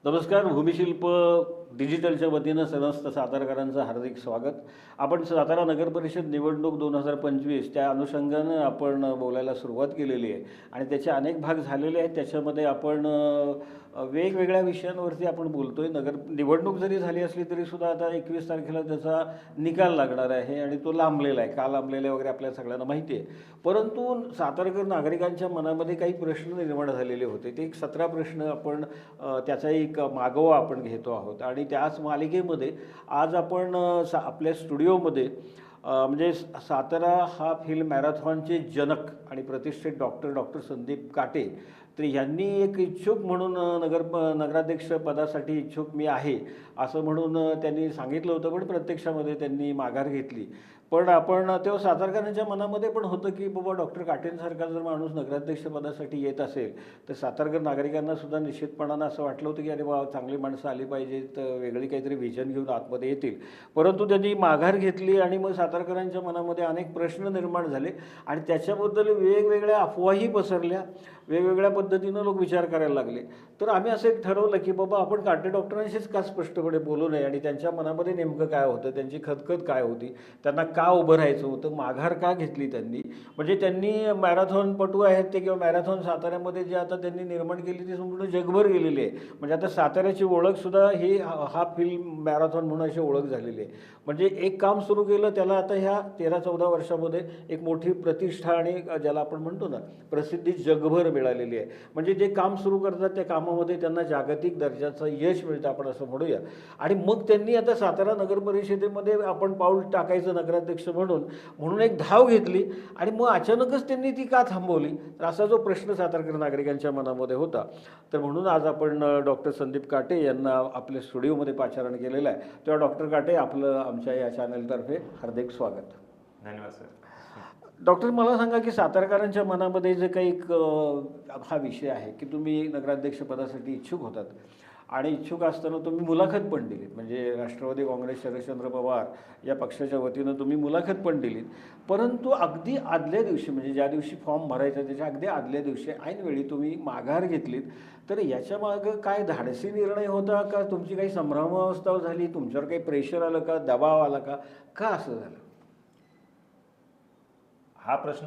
नमस्कार. भूमिशिल्प डिजिटलच्या वतीनं समस्त सातारकरांचं हार्दिक स्वागत. आपण सातारा नगर परिषद निवडणूक 2025 त्या अनुषंगानं आपण बोलायला सुरुवात केलेली आहे आणि त्याचे अनेक भाग झालेले आहेत. त्याच्यामध्ये आपण वेगवेगळ्या विषयांवरती आपण बोलतो आहे. निवडणूक जरी झाली असली तरीसुद्धा आता 21 तारखेला त्याचा निकाल लागणार आहे आणि तो लांबलेला आहे. का लांबलेला आहे वगैरे आपल्या सगळ्यांना माहिती आहे. परंतु सातारकर नागरिकांच्या मनामध्ये काही प्रश्न निर्माण झालेले होते. ते एक 17 प्रश्न आपण त्याचा एक मागोवा आपण घेतो आहोत आणि त्याच मालिकेमध्ये आज आपण आपल्या स्टुडिओमध्ये म्हणजे सातारा हा फिल्म मॅरेथॉनचे जनक आणि प्रतिष्ठित डॉक्टर संदीप काटे तर यांनी एक इच्छुक म्हणून नगराध्यक्ष पदासाठी इच्छुक मी आहे असं म्हणून त्यांनी सांगितलं होतं, पण प्रत्यक्षामध्ये त्यांनी माघार घेतली. पण आपण तेव्हा सातारकरांच्या मनामध्ये पण होतं की बाबा डॉक्टर काटेंसारखा जर माणूस नगराध्यक्षपदासाठी येत असेल तर सातारकर नागरिकांना सुद्धा निश्चितपणानं असं वाटलं होतं की अरे बाबा चांगली माणसं आली पाहिजेत, वेगळी काहीतरी व्हिजन घेऊन आतमध्ये येतील. परंतु त्यांनी माघार घेतली आणि मग सातारकरांच्या मनामध्ये अनेक प्रश्न निर्माण झाले आणि त्याच्याबद्दल वेगवेगळ्या अफवाही पसरल्या. वेगवेगळ्या पद्धतीनं लोक विचार करायला लागले. तर आम्ही असं एक ठरवलं की बाबा आपण काटे डॉक्टरांशीच का स्पष्टपणे बोलू नये आणि त्यांच्या मनामध्ये नेमकं काय होतं, त्यांची खदखद काय होती, त्यांना का उभं राहायचं होतं, माघार का घेतली त्यांनी. म्हणजे त्यांनी मॅरेथॉनपटू आहेत ते किंवा मॅरेथॉन साताऱ्यामध्ये जे आता त्यांनी निर्माण केली ती संपूर्ण जगभर गेलेली आहे. म्हणजे आता साताऱ्याची ओळखसुद्धा ही हा फिल्म मॅरेथॉन म्हणून अशी ओळख झालेली आहे. म्हणजे एक काम सुरू केलं त्याला आता ह्या 13-14 वर्षामध्ये एक मोठी प्रतिष्ठा आणि ज्याला आपण म्हणतो ना प्रसिद्धी जगभर मिळालेली आहे. म्हणजे जे काम सुरू करतात त्या कामामध्ये त्यांना जागतिक दर्जाचं यश मिळतं आपण असं म्हणूया. आणि मग त्यांनी आता सातारा नगर परिषदेमध्ये आपण पाऊल टाकायचं नगराध्यक्ष म्हणून एक धाव घेतली आणि मग अचानकच त्यांनी ती का थांबवली, तर असा जो प्रश्न सातारकर नागरिकांच्या मनामध्ये होता. तर म्हणून आज आपण डॉक्टर संदीप काटे यांना आपल्या स्टुडिओमध्ये पाचारण केलेलं आहे. तेव्हा डॉक्टर काटे आपलं आमच्या या चॅनलतर्फे हार्दिक स्वागत. धन्यवाद सर. डॉक्टर मला सांगा की सातारकरांच्या मनामध्ये जे काही हा विषय आहे की तुम्ही नगराध्यक्षपदासाठी इच्छुक होतात आणि इच्छुक असताना तुम्ही मुलाखत पण दिलीत. म्हणजे राष्ट्रवादी काँग्रेस शरदचंद्र पवार या पक्षाच्या वतीनं तुम्ही मुलाखत पण दिलीत. परंतु अगदी आदल्या दिवशी म्हणजे ज्या दिवशी फॉर्म भरायचा त्याच्या अगदी आदल्या दिवशी ऐनवेळी तुम्ही माघार घेतलीत. तर याच्या मागं काय धाडसी निर्णय होता का तुमची काही संभ्रमावस्था झाली, तुमच्यावर काही प्रेशर आलं का, दबाव आला का, का असं झालं? हा प्रश्न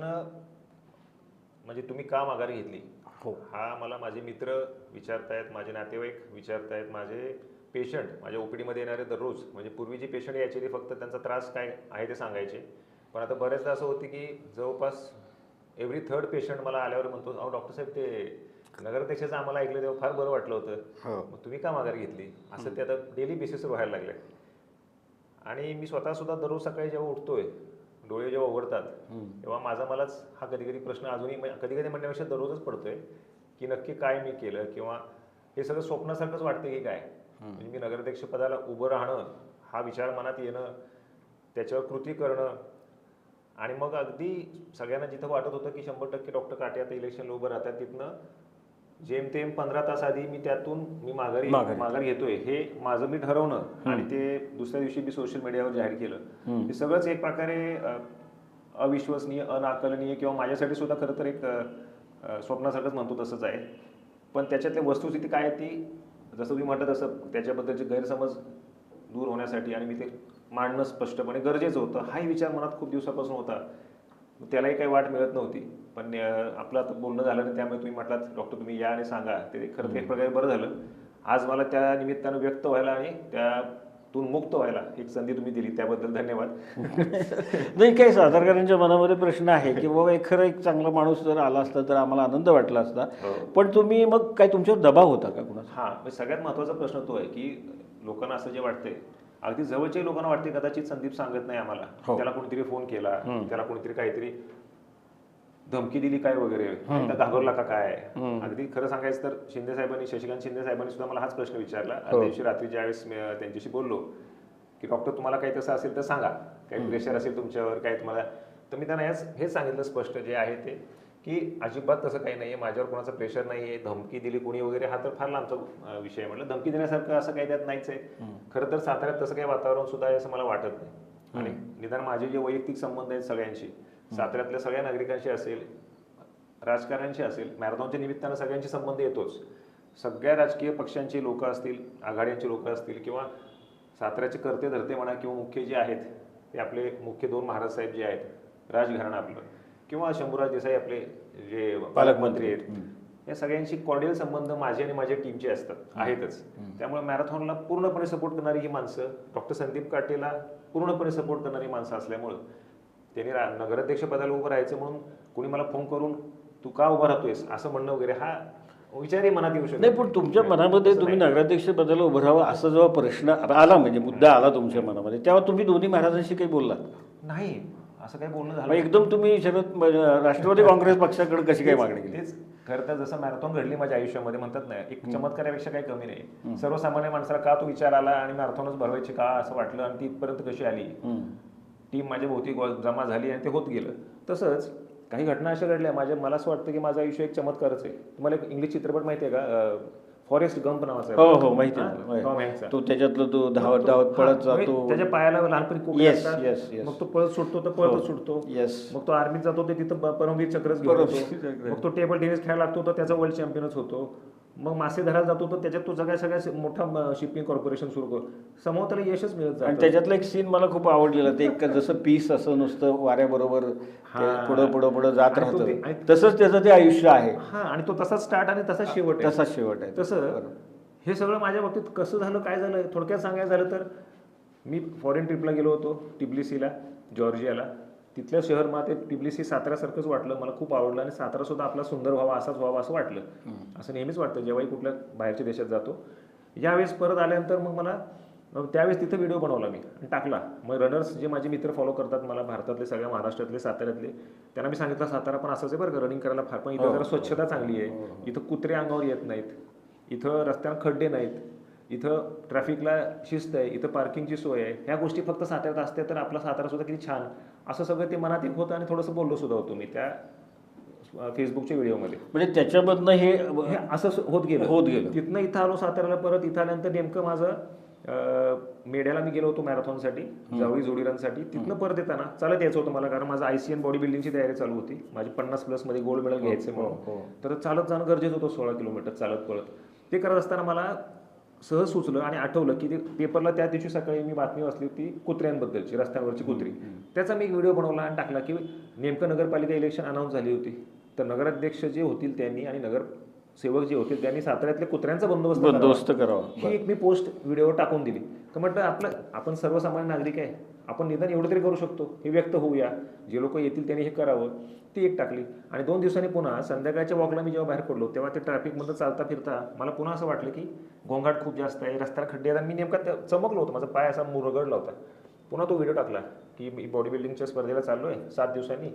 म्हणजे तुम्ही का माघार घेतली, हो, हा मला माझे मित्र विचारतायत, माझे नातेवाईक विचारतायत, माझे पेशंट माझ्या ओपीडीमध्ये येणारे दररोज. म्हणजे पूर्वी जे पेशंट यायचे ते फक्त त्यांचा त्रास काय आहे ते सांगायचे, पण आता बऱ्याचदा असं होते की जवळपास एव्हरी थर्ड पेशंट मला आल्यावर म्हणतो अहो डॉक्टर साहेब ते नगराध्यक्षाचं आम्हाला ऐकलं तेव्हा फार बरं वाटलं होतं, मग तुम्ही का माघार घेतली, असं ते आता डेली बेसिसवर व्हायला लागले. आणि मी स्वतःसुद्धा दररोज सकाळी जेव्हा उठतोय डोळे जेव्हा उघडतात तेव्हा माझा मलाच हा कधी कधी प्रश्न अजूनही कधी कधी म्हणण्यापेक्षा दररोजच पडतोय की नक्की काय मी केलं, किंवा हे सगळं स्वप्नासारखंच वाटतं की काय. म्हणजे मी नगराध्यक्ष पदाला उभं राहणं, हा विचार मनात येणं, त्याच्यावर कृती करणं, आणि मग अगदी सगळ्यांना जिथं वाटत होतं की 100% डॉक्टर काटे आता इलेक्शनला उभं राहतात, तिथनं जेमतेम 15 तास आधी मी त्यातून माघार घेतोय हे माझं मी ठरवणं आणि ते दुसऱ्या दिवशी मी सोशल मीडियावर जाहीर केलं. हे सगळंच एक प्रकारे अविश्वसनीय, अनाकलनीय किंवा माझ्यासाठी सुद्धा खरं तर एक स्वप्नासारखंच म्हणतो तसंच आहे. पण त्याच्यातल्या वस्तुस्थिती काय आहे ती जसं तुम्ही म्हटलं तसं त्याच्याबद्दलचे गैरसमज दूर होण्यासाठी आणि मी ते मांडणं स्पष्टपणे गरजेचं होतं, हाही विचार मनात खूप दिवसापासून होता. त्यालाही काही वाट मिळत नव्हती. पण आपलं आता बोलणं झालं आणि त्यामुळे तुम्ही म्हटलात डॉक्टर तुम्ही या आणि सांगा, ते खरं एक प्रकारे बरं झालं. आज मला त्या निमित्तानं व्यक्त व्हायला आणि त्यातून मुक्त व्हायला एक संधी तुम्ही दिली, त्याबद्दल धन्यवाद. नाही, काही सातारकरांच्या मनामध्ये प्रश्न आहे की बाबा एक चांगला माणूस जर आला असता तर आम्हाला आनंद वाटला असता. पण तुम्ही मग काय तुमच्यावर दबाव होता का कुणाचा? हां, सगळ्यात महत्त्वाचा प्रश्न तो आहे की लोकांना असं जे वाटतंय, अगदी जवळच्या लोकांना वाटते कदाचित संदीप सांगत नाही आम्हाला, त्याला कोणीतरी फोन केला, त्याला कोणीतरी काहीतरी धमकी दिली काय वगैरे, घाबरला का काय. अगदी खरं सांगायचं तर शशिकांत शिंदे साहेबांनी सुद्धा मला हाच प्रश्न विचारला आदल्या दिवशी रात्री ज्यावेळेस त्यांच्याशी बोललो की डॉक्टर तुम्हाला काही तसं असेल तर सांगा, काही प्रेशर असेल तुमच्यावर काय तुम्हाला. तर मी त्यांना हेच सांगितलं स्पष्ट जे आहे ते की अजिबात तसं काही नाही आहे, माझ्यावर कोणाचं प्रेशर नाही आहे, धमकी दिली कोणी वगैरे हा तर फार लांबचा विषय आहे. म्हटलं धमकी देण्यासारखं असं काही त्यात नाहीच आहे. खरं तर साताऱ्यात तसं काही वातावरण सुद्धा आहे असं मला वाटत नाही. आणि निदान माझे जे वैयक्तिक संबंध आहेत सगळ्यांशी, साताऱ्यातल्या सगळ्या नागरिकांशी असेल, राजकारण्यांशी असेल, मॅरेथॉनच्या निमित्तानं सगळ्यांशी संबंध येतोच. सगळ्या राजकीय पक्षांची लोक असतील, आघाड्यांची लोक असतील, किंवा साताऱ्याचे करते धरते म्हणा, किंवा मुख्य जे आहेत ते आपले मुख्य 2 महाराज साहेब जे आहेत, राजघराणं आपलं, किंवा शंभूराज देसाई आपले जे पालकमंत्री आहेत, या सगळ्यांशी कॉर्डियल संबंध माझे आणि माझ्या टीमचे आहेतच. त्यामुळे मॅरेथॉनला पूर्णपणे सपोर्ट करणारी ही माणसं, डॉक्टर संदीप काटेला पूर्णपणे सपोर्ट करणारी माणसं असल्यामुळं त्यांनी नगराध्यक्ष पदाला उभं राहायचं म्हणून कोणी मला फोन करून तू का उभा राहतोयस असं म्हणणं वगैरे हा विचारही मनात येऊ शकतो नाही. पण तुमच्या मनामध्ये तुम्ही नगराध्यक्ष पदाला उभं राहावं असा जेव्हा प्रश्न आला, म्हणजे मुद्दा आला तुमच्या मनामध्ये, तेव्हा तुम्ही दोन्ही महाराजांशी काही बोललात? नाही, असं काही बोलणं मग झालं. एकदम तुम्ही राष्ट्रवादी काँग्रेस पक्षाकडे कशी काय मागणी केली? तेच खरं तर जसं मॅरेथॉन घडली माझ्या आयुष्यामध्ये, म्हणतात ना एक चमत्कारापेक्षा काही कमी नाही. सर्वसामान्य माणसाला का तो विचार आला आणि मॅरेथॉनच भरवायची का असं वाटलं आणि ती इथपर्यंत कशी आली, टीम माझ्या भोवती जमा झाली आणि ते होत गेलं. तसंच काही घटना अशा घडल्या मला असं वाटतं की माझं आयुष्य एक चमत्कारच आहे. तुम्हाला एक इंग्लिश चित्रपट माहिती आहे का, फॉरेस्ट गंप नावाचा आहे? हो माहिती आहे. टॉम हँक्सचा. तो त्याच्यातलं तो धावत धावत पळत जातो, त्याच्या पायाला लहानपणी कोपरे Yes, असतात. yes, yes. मग तो पळत सुटतो तर पळतच सुटतो. येस. मग तो आर्मीत जातो ते तिथं परमवीर चक्रच घेऊन येतो. मग तो टेबल टेनिस खेळायला लागतो तर त्याचा वर्ल्ड चॅम्पियनच होतो. मग मासे धरायला जातो तर त्याच्यात तो सगळ्या मोठा शिपिंग कॉर्पोरेशन सुरू करतो. समोर त्याला यशच मिळत आणि जातं. त्याच्यातलं एक सीन मला खूप आवडलेलं, ते एक जसं पीस असं नुसतं वाऱ्याबरोबर पुढं जात आणि तो राहतं, तसंच त्याचं ते आयुष्य आहे. हा, आणि तो तसाच स्टार्ट आणि तसाच शेवट आहे. तसाच शेवट आहे. तसं हे सगळं माझ्या बाबतीत कसं झालं, काय झालं, थोडक्यात सांगायचं झालं तर मी फॉरेन ट्रिपला गेलो होतो, टिब्लिसीला, जॉर्जियाला. तिथलं शहर मला ते टिब्लिसी साताऱ्यासारखंच वाटलं, मला खूप आवडलं. आणि सातारा सुद्धा आपला सुंदर व्हावा, असाच व्हावा असं वाटलं. असं नेहमीच वाटतं जेव्हाही कुठल्या बाहेरच्या देशात जातो. यावेळेस परत आल्यानंतर मग मला त्यावेळेस तिथं व्हिडिओ बनवला मी आणि टाकला. मग रनर्स जे माझे मित्र फॉलो करतात मला, भारतातले, सगळ्या महाराष्ट्रातले, साताऱ्यातले, त्यांना मी सांगितलं सातारा पण असंच आहे बरं का, रनिंग करायला फार, पण इथं जरा स्वच्छता चांगली आहे, इथं कुत्रे अंगावर येत नाहीत, इथं रस्त्यावर खड्डे नाहीत, इथं ट्रॅफिकला शिस्त आहे, इथं पार्किंगची सोय आहे. ह्या गोष्टी फक्त साताऱ्यात असते तर आपला सातारा सुद्धा किती छान, असं सगळं ते मनात एक होतं. आणि थोडंसं बोललो सुद्धा होतो मी त्या फेसबुकच्या व्हिडिओमध्ये. म्हणजे त्याच्यामधनं हे असं होत गेलं. तिथनं इथं आलो साताऱ्याला. परत इथं आल्यानंतर नेमकं माझं मेढ्याला मी गेलो होतो मॅरेथॉनसाठी, जावळी जोडी रनसाठी. तिथनं परत येताना चालत यायचं होतं मला, कारण माझं ICN बॉडी बिल्डिंगची तयारी चालू होती. माझी 50+ मध्ये गोल्ड मेडल घ्यायचं म्हणून. तर चालत जाणं गरजेचं होतं, 16 किलोमीटर चालत पळत. ते करत असताना मला सहज सुचलं आणि आठवलं की ते पेपरला त्या दिवशी सकाळी मी बातमी वाचली होती कुत्र्यांबद्दलची, रस्त्यांवरची कुत्री. त्याचा मी एक व्हिडिओ बनवला आणि टाकला की नेमकं नगरपालिका इलेक्शन अनाऊन्स झाली होती, तर नगराध्यक्ष जे होतील त्यांनी आणि नगरसेवक जे होतील त्यांनी साताऱ्यातल्या कुत्र्यांचा बंदोबस्त करावा, ही एक मी पोस्ट व्हिडिओ टाकून दिली. तर म्हटलं आपण सर्वसामान्य नागरिक आहे, आपण निदान एवढं तरी करू शकतो, हे व्यक्त होऊया, जे लोक येतील त्यांनी हे करावं. ती एक टाकली. आणि 2 दिवसांनी पुन्हा संध्याकाळच्या वॉकला मी जेव्हा बाहेर पडलो तेव्हा ते ट्रॅफिकमध्ये चालता फिरता मला पुन्हा असं वाटलं की गोंगाट खूप जास्त आहे, रस्त्याला खड्डे आहेत. आणि मी नेमका चमकलो होतो, माझा पाय असा मुरगडला होता. पुन्हा तो व्हिडिओ टाकला की मी बॉडी बिल्डिंगच्या स्पर्धेला चाललो आहे 7 दिवसांनी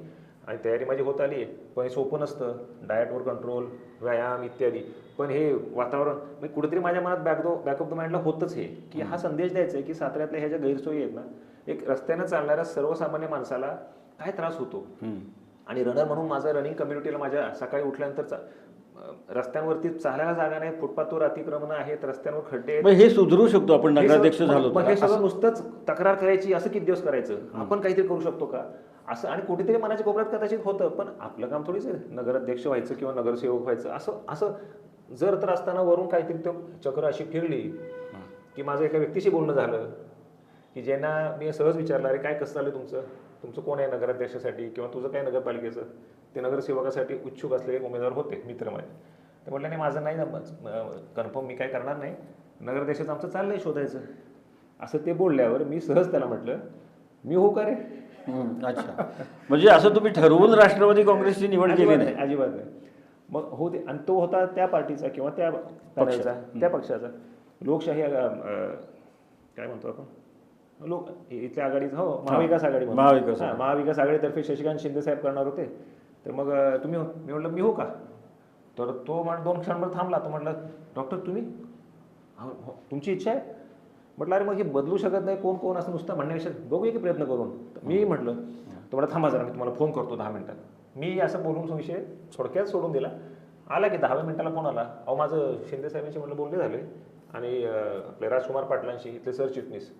आणि तयारी माझी होत आली आहे. पण हे सोपं नसतं, डाएटवर कंट्रोल, व्यायाम इत्यादी. पण हे वातावरण मी कुठेतरी माझ्या मनात बॅक ऑफ द माइंडला होतच हे की हा संदेश द्यायचा आहे की साताऱ्यातल्या ह्या ज्या गैरसोयी आहेत ना, एक रस्त्यानं चालणाऱ्या सर्वसामान्य माणसाला काय त्रास होतो. आणि रनर म्हणून माझं रनिंग कम्युनिटीला माझ्या सकाळी उठल्यानंतर रस्त्यांवरती चालायला जागा नाही, फुटपाथवर अतिक्रमण आहेत, रस्त्यांवर खड्डे आहेत. हे सुधारू शकतो आपण नगराध्यक्ष झालो तर. हे सगळं नुसतंच तक्रार करायची असं किती दिवस करायचं, आपण काहीतरी करू शकतो का असं. आणि कुठेतरी मनाच्या कोपऱ्यात कदाचित होतं, पण आपलं काम थोडीच आहे नगराध्यक्ष व्हायचं किंवा नगरसेवक व्हायचं. असं जर तर असताना वरून काहीतरी तो चक्र अशी फिरली की माझं एका व्यक्तीशी बोलणं झालं की ज्यांना मी सहज विचारलं, अरे काय कसं झालं तुमचं कोण आहे नगराध्यक्षासाठी किंवा तुझं काय नगरपालिकेचं. ते नगरसेवकासाठी इच्छुक असलेले उमेदवार होते मित्र माझे. ते म्हटलं नाही माझं नाही कन्फर्म, मी काय करणार नाही, नगराध्यक्षाचं आमचं चाललंय शोधायचं. असं ते बोलल्यावर मी सहज त्याला म्हटलं मी हो का रे. अच्छा, म्हणजे असं तुम्ही ठरवून राष्ट्रवादी काँग्रेसची निवड केली नाही? अजिबात नाही. मग होते, आणि तो होता त्या पार्टीचा किंवा त्या पक्षाचा, त्या पक्षाचा लोकशाही काय म्हणतो आपण, इथल्या आघाडीचा, हो महाविकास आघाडी, महाविकास आघाडीतर्फे शशिकांत शिंदे साहेब करणार होते. तर मग मी म्हटलं मी हो का. तर तो 2 क्षणभर थांबला. तो म्हटलं डॉक्टर तुम्ही, तुमची इच्छा आहे. म्हटलं अरे मग हे बदलू शकत नाही, कोण असं नुसतं म्हणण्यापेक्षा बघूया की प्रयत्न करून. मी म्हटलं तो म्हटलं थांबा जरा, मी तुम्हाला फोन करतो 10 मिनिटात. मी असं बोलून विषय थोडक्यात सोडून दिला. आला की 10व्या मिनिटाला फोन आला, अहो माझं शिंदे साहेबांशी म्हटलं बोलणे झाले आणि आपले राजकुमार पाटलांशी, इथले सरचिटणीस,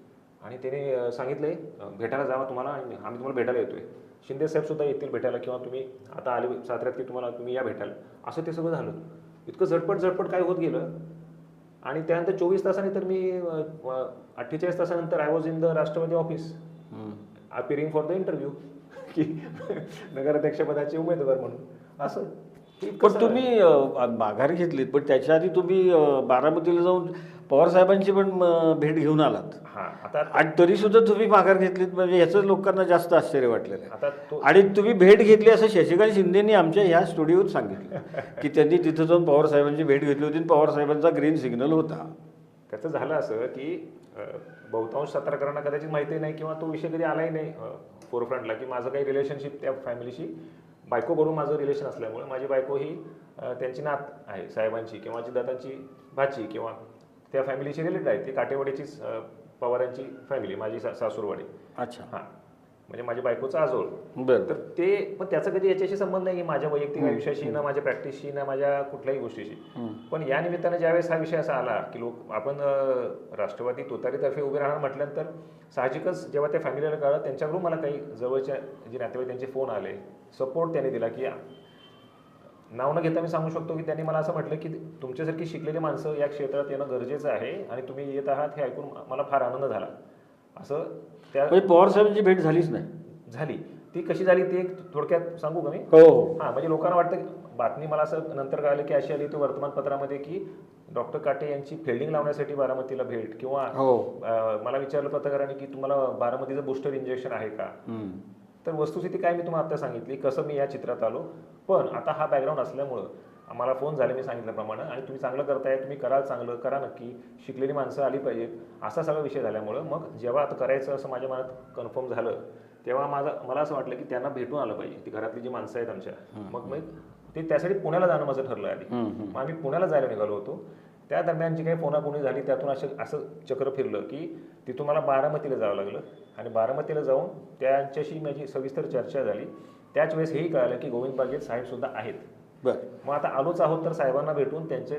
आणि त्याने सांगितलंय भेटायला जावा तुम्हाला, आणि आम्ही तुम्हाला भेटायला येतोय. शिंदे साहेब सुद्धा येतील भेटायला, किंवा तुम्ही आता आले साताऱ्यात की तुम्ही या भेटायला. असं ते सगळं झालं. इतकं झटपट काय होत गेलं. आणि त्यानंतर 24 तासांनी तर मी 48 तासानंतर I was in the Rashtrawadi office appearing for the interview की नगराध्यक्षपदाचे उमेदवार म्हणून असं. पण तुम्ही माघार घेतलीत, पण त्याच्या आधी तुम्ही बारामतीला जाऊन पवार साहेबांची पण भेट घेऊन आलात. हां, आता आणि तरी सुद्धा तुम्ही माघार घेतलीत, म्हणजे याचं लोकांना जास्त आश्चर्य वाटलेलं आता आहे. आणि तुम्ही भेट घेतली असं शशिकांत शिंदेनी आमच्या ह्या स्टुडिओत सांगितलं की त्यांनी तिथं जाऊन पवार साहेबांची भेट घेतली होती आणि पवार साहेबांचा ग्रीन सिग्नल होता. त्याचं झालं असं की बहुतांश सातारकरांना कदाचित माहिती नाही किंवा तो विषय कधी आलाही नाही फोरफ्रंटला की माझं काही रिलेशनशिप त्या फॅमिलीशी बायको बरोबर माझं रिलेशन असल्यामुळे माझी बायको ही त्यांची नात आहे साहेबांची किंवा दादांची भाची किंवा त्या फॅमिलीशी रिलेटेड आहे. ती काटेवाडीचीच पवारांची फॅमिली, माझी सासूरवाडी. अच्छा. हां, म्हणजे माझ्या बायकोचा आजोळ. बरं. तर ते पण त्याचा कधी याच्याशी संबंध नाही, माझ्या वैयक्तिक आयुष्याशी ना माझ्या प्रॅक्टिसशी ना माझ्या कुठल्याही गोष्टीशी. पण या निमित्तानं ज्यावेळेस हा विषय असा आला की आपण राष्ट्रवादी तुतारीतर्फे उभे राहणार म्हटल्यानंतर साहजिकच जेव्हा त्या फॅमिलीला कळलं, त्यांच्याकडून मला काही जवळच्या जे नातेवाईक त्यांचे फोन आले, सपोर्ट त्यांनी दिला की नाव न घेता मी सांगू शकतो की त्यांनी मला असं म्हटलं की तुमच्यासारखी शिकलेली माणसं या क्षेत्रात येणं गरजेचं आहे आणि तुम्ही येत आहात हे ऐकून मला फार आनंद झाला. असं त्या पवार साहेबांची भेट झालीच नाही. झाली. ती कशी झाली ते थोडक्यात सांगू का मी? हो. हां, म्हणजे लोकांना वाटतं बातमी मला असं नंतर कळालं की अशी आली ती वर्तमानपत्रामध्ये की डॉक्टर काटे यांची फिल्डिंग लावण्यासाठी बारामतीला भेट किंवा मला विचारलं पत्रकारांनी की तुम्हाला बारामतीचं बूस्टर इंजेक्शन आहे का. तर वस्तुस्थिती काय मी तुम्हाला आता सांगितली, कसं मी या चित्रात आलो. पण आता हा बॅकग्राऊंड असल्यामुळं मला फोन झाले मी सांगितल्याप्रमाणे, आणि तुम्ही चांगलं करताय, तुम्ही कराल, चांगलं करा नक्की, शिकलेली माणसं आली पाहिजेत, असा सगळा विषय झाल्यामुळं मग जेव्हा आता करायचं असं माझ्या मनात कन्फर्म झालं तेव्हा मला असं वाटलं की त्यांना भेटून आलं पाहिजे, ती घरातली जी माणसं आहेत आमच्या. मग ते त्यासाठी पुण्याला जाणं माझं ठरलं आधी. मग आम्ही पुण्याला जायला निघालो होतो. त्या दरम्यान जी काही फोनाफोनी झाली त्यातून असं चक्र फिरलं की तिथून मला बारामतीला जावं लागलं. आणि बारामतीला जाऊन त्यांच्याशी माझी सविस्तर चर्चा झाली. त्याच वेळेस हेही कळालं की गोविंद बागेत साहेब सुद्धा आहेत. मग आता आलोच आहोत तर साहेबांना भेटून त्यांचे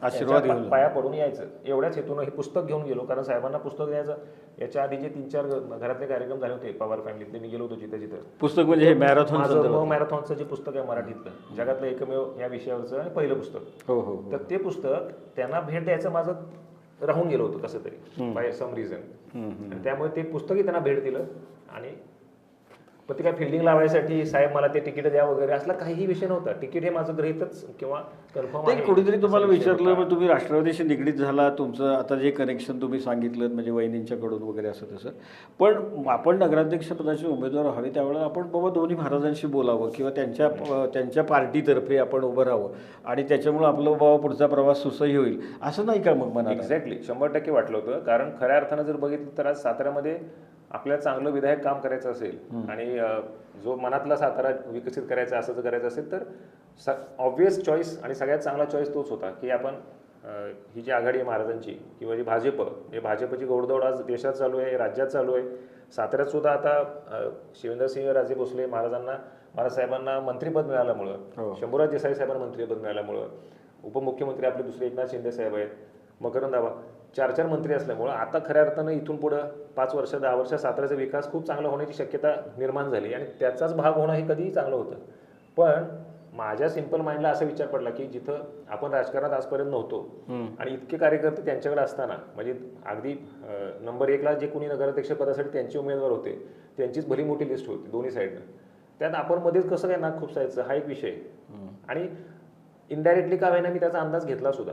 आशीर्वाद पाया पडून यायचं, एवढ्याच हेतून हे पुस्तक घेऊन गेलो. कारण साहेबांना पुस्तक द्यायचं, याच्या आधी जे 3-4 घरातले कार्यक्रम झाले होते पवार फॅमिलीतले, मी गेलो होतो जिथं पुस्तक म्हणजे हे मॅरेथॉनचं जे पुस्तक आहे मराठीतलं, जगातलं एकमेव या विषयावरचं आणि पहिलं पुस्तक. तर ते पुस्तक त्यांना भेट द्यायचं माझं राहून गेलं होतं कसं तरी बाय सम रिझन. त्यामुळे ते पुस्तकही त्यांना भेट दिलं. आणि पण ते काय फिल्डिंग लावायसाठी साहेब मला ते तिकीट द्या वगैरे असला काहीही विषय नव्हता. तिकीट हे माझं गृहीतच किंवा कन्फर्म आहे. कुठेतरी तुम्हाला विचारलं, मग तुम्ही राष्ट्रवादीशी निगडीत झाला, तुमचं आता जे कनेक्शन तुम्ही सांगितलं म्हणजे वहिनींच्याकडून वगैरे असं तसं. पण आपण नगराध्यक्षपदाचे उमेदवार व्हावे त्यावेळेला आपण बाबा दोन्ही महाराजांशी बोलावं किंवा त्यांच्या पार्टीतर्फे आपण उभं राहावं आणि त्याच्यामुळे आपलं बाबा पुढचा प्रवास सुसह्य होईल, असं नाही का मग मनाला? एक्झॅक्टली 100% वाटलं होतं. कारण खऱ्या अर्थानं जर बघितलं तर आज साताऱ्यामध्ये आपल्याला चांगलं विधायक काम करायचं असेल आणि जो मनातला सातारा विकसित करायचा असं जर करायचं असेल तर ऑब्व्हियस चॉईस आणि सगळ्यात चांगला चॉईस तोच होता की आपण ही जी आघाडी आहे महाराजांची किंवा जी भाजपची घोडदौड आज देशात चालू आहे, राज्यात चालू आहे. साताऱ्यात सुद्धा आता शिवेंद्रसिंह राजे भोसले महाराजसाहेबांना मंत्रिपद मिळाल्यामुळं, शंभूराज देसाई साहेबांना मंत्रिपद मिळाल्यामुळं, उपमुख्यमंत्री आपले दुसरे एकनाथ शिंदे साहेब आहेत, मकरंद आबा, 4 मंत्री असल्यामुळं आता खऱ्या अर्थानं इथून पुढं 5 वर्ष 10 वर्ष साताऱ्याचा विकास खूप चांगला होण्याची शक्यता निर्माण झाली. आणि त्याचाच भाग होणं हे कधीही चांगलं होतं. पण माझ्या सिंपल माइंडला असा विचार पडला की जिथं आपण राजकारणात आजपर्यंत नव्हतो आणि इतके कार्यकर्ते त्यांच्याकडे असताना, म्हणजे अगदी नंबर 1ला जे कोणी नगराध्यक्ष पदासाठी त्यांचे उमेदवार होते त्यांचीच भली मोठी लिस्ट होती दोन्ही साईडनं, त्यात आपण मध्येच कसं काय नाक खुपसायचं हा एक विषय. आणि इनडायरेक्टली का होईना मी त्याचा अंदाज घेतला सुद्धा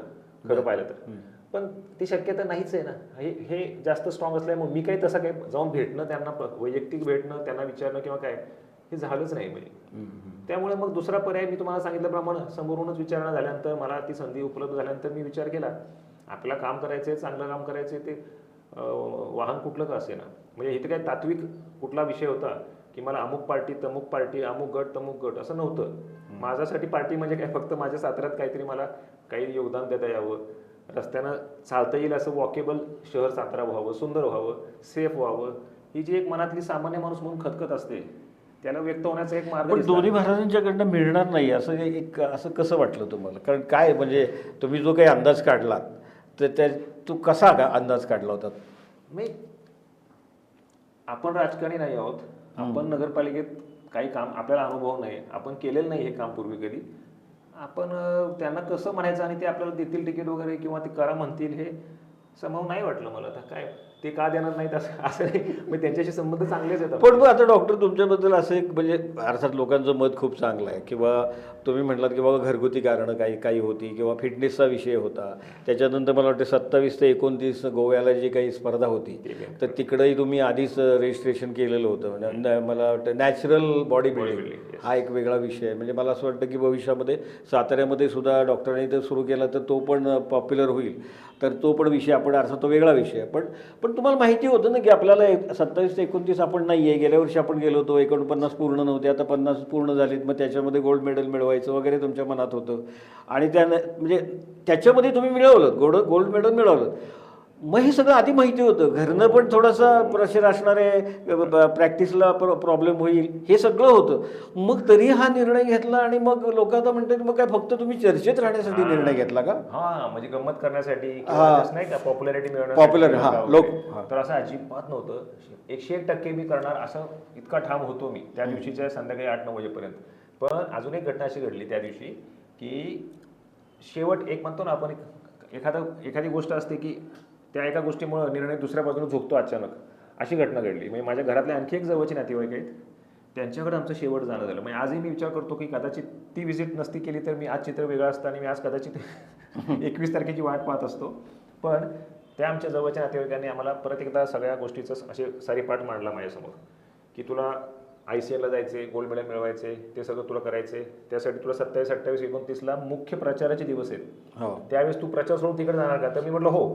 खरं पाहिलं तर. पण ती शक्यता नाहीच आहे ना. हे जास्त स्ट्रॉंग असल्यामुळे मी काही तसं काही जाऊन भेटणं, त्यांना वैयक्तिक भेटणं, त्यांना विचारणं किंवा काय हे झालंच नाही म्हणजे. त्यामुळे मग दुसरा पर्याय मी तुम्हाला सांगितल्याप्रमाणे समोरूनच विचारणा झाल्यानंतर मला ती संधी उपलब्ध झाल्यानंतर मी विचार केला आपल्याला काम करायचंय, चांगलं काम करायचंय, ते वाहन कुठलं का असे ना. म्हणजे इथे काही तात्विक कुठला विषय होता की मला अमुक पार्टी तमुक पार्टी, अमुक गट तमुक गट असं नव्हतं. माझ्यासाठी पार्टी म्हणजे काय, फक्त माझ्या साताऱ्यात काहीतरी मला काही योगदान देता यावं, रस्त्यानं चालता येईल असं वॉकेबल शहर सातारा व्हावं, सुंदर व्हावं, सेफ व्हावं, ही जी एक मनातली सामान्य माणूस म्हणून खतखत असते त्याला व्यक्त होण्याचा एक मार्ग. पण दोन्ही महाराजांच्याकडनं मिळणार नाही असं कसं वाटलं तुम्हाला? कारण काय म्हणजे तुम्ही जो काही अंदाज काढला तर तो कसा अंदाज काढला होता? मी आपण राजकारणी नाही आहोत, आपण नगरपालिकेत काही काम आपल्याला अनुभव नाही, आपण केलेलं नाही हे काम पूर्वी कधी. आपण त्यांना कसं म्हणायचं आणि ते आपल्याला देतील तिकीट वगैरे किंवा ते करा म्हणतील हे संभव नाही वाटलं मला. आता काय ते का देणार नाहीत असं नाही, मग त्यांच्याशी संबंध चांगलेच आहेत. पण मग आता डॉक्टर तुमच्याबद्दल असं एक म्हणजे अर्थात लोकांचं मत खूप चांगलं आहे किंवा तुम्ही म्हटलात की बाबा घरगुती कारणं काही होती किंवा फिटनेसचा विषय होता. त्याच्यानंतर मला वाटतं 27 ते 29 गोव्याला जी काही स्पर्धा होती तर तिकडंही तुम्ही आधीच रजिस्ट्रेशन केलेलं होतं. म्हणजे मला वाटतं नॅचरल बॉडी बिल्डिंग हा एक वेगळा विषय आहे. म्हणजे मला असं वाटतं की भविष्यामध्ये साताऱ्यामध्ये सुद्धा डॉक्टरांनी तर सुरू केला तर तो पण पॉप्युलर होईल. तर तो पण विषय आपण अर्थात तो वेगळा विषय आहे. पण तुम्हाला माहिती होतं ना की आपल्याला 27 ते 29 आपण नाही आहे. गेल्या वर्षी आपण गेलो होतो 49 पूर्ण नव्हते, आता 50 पूर्ण झालीत, मग त्याच्यामध्ये गोल्ड मेडल मिळवायचं वगैरे तुमच्या मनात होतं आणि म्हणजे त्याच्यामध्ये तुम्ही मिळवलं गोल्ड मेडल मिळवलं. मग हे सगळं आधी माहिती होतं, घरनं पण थोडासा प्रेशर असणार आहे, प्रॅक्टिसला प्रॉब्लेम होईल, हे सगळं होतं. मग तरी हा निर्णय घेतला आणि मग लोक आता म्हणतात मग काय फक्त तुम्ही चर्चेत राहण्यासाठी निर्णय घेतला का? हा, म्हणजे गंमत करण्यासाठी नाही का, पॉप्युलॅरिटी पॉप्युलर लोक. तर असं अजिबात नव्हतं. 101% मी करणार असं इतका ठाम होतो मी त्या दिवशीच्या संध्याकाळी 8-9 वाजेपर्यंत. पण अजून एक घटना अशी घडली त्या दिवशी की शेवट एक म्हणतो ना आपण, एखादी गोष्ट असते की त्या एका गोष्टीमुळे निर्णय दुसऱ्या बाजूने झोकतो अचानक, अशी घटना घडली. म्हणजे माझ्या घरातले आणखी एक जवळचे नातेवाईक आहेत, त्यांच्याकडे आमचं शेवट जाणं झालं. म्हणजे आजही मी विचार करतो की कदाचित ती विजिट नसती केली तर मी आज चित्र वेगळं असतं आणि मी आज कदाचित 21 तारखेची वाट पाहत असतो. पण त्या आमच्या जवळच्या नातेवाईकांनी आम्हाला परत एकदा सगळ्या गोष्टीचं असे सारीपाठ मांडला माझ्यासमोर की तुला ICL जायचे, गोल्ड मेडल मिळवायचे, ते सगळं तुला करायचे. त्यासाठी तुला 27, 28, 29ला मुख्य प्रचाराचे दिवस आहेत. त्यावेळेस तू प्रचार सोडून तिकडे जाणार का? तर मी म्हटलं हो.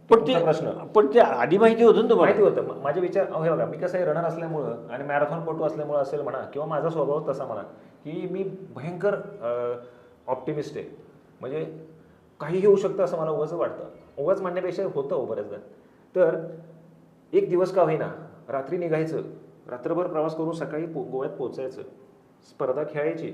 पण ते आधी माहिती होतं ना तुम्हाला? माहिती होतं. माझे विचार हे बघा, मी कसं आहे, रनर असल्यामुळं आणि मॅरेथॉनपटू असल्यामुळं असेल म्हणा किंवा माझा स्वभाव तसा म्हणा की मी भयंकर ऑप्टिमिस्ट आहे. म्हणजे काही होऊ शकतं असं मला उगाच वाटतं. उगाच म्हणण्यापेक्षा होतं बऱ्याचदा. तर एक दिवस का होईना रात्री निघायचं, रात्रभर प्रवास करून सकाळी गोव्यात पोहोचायचं, स्पर्धा खेळायची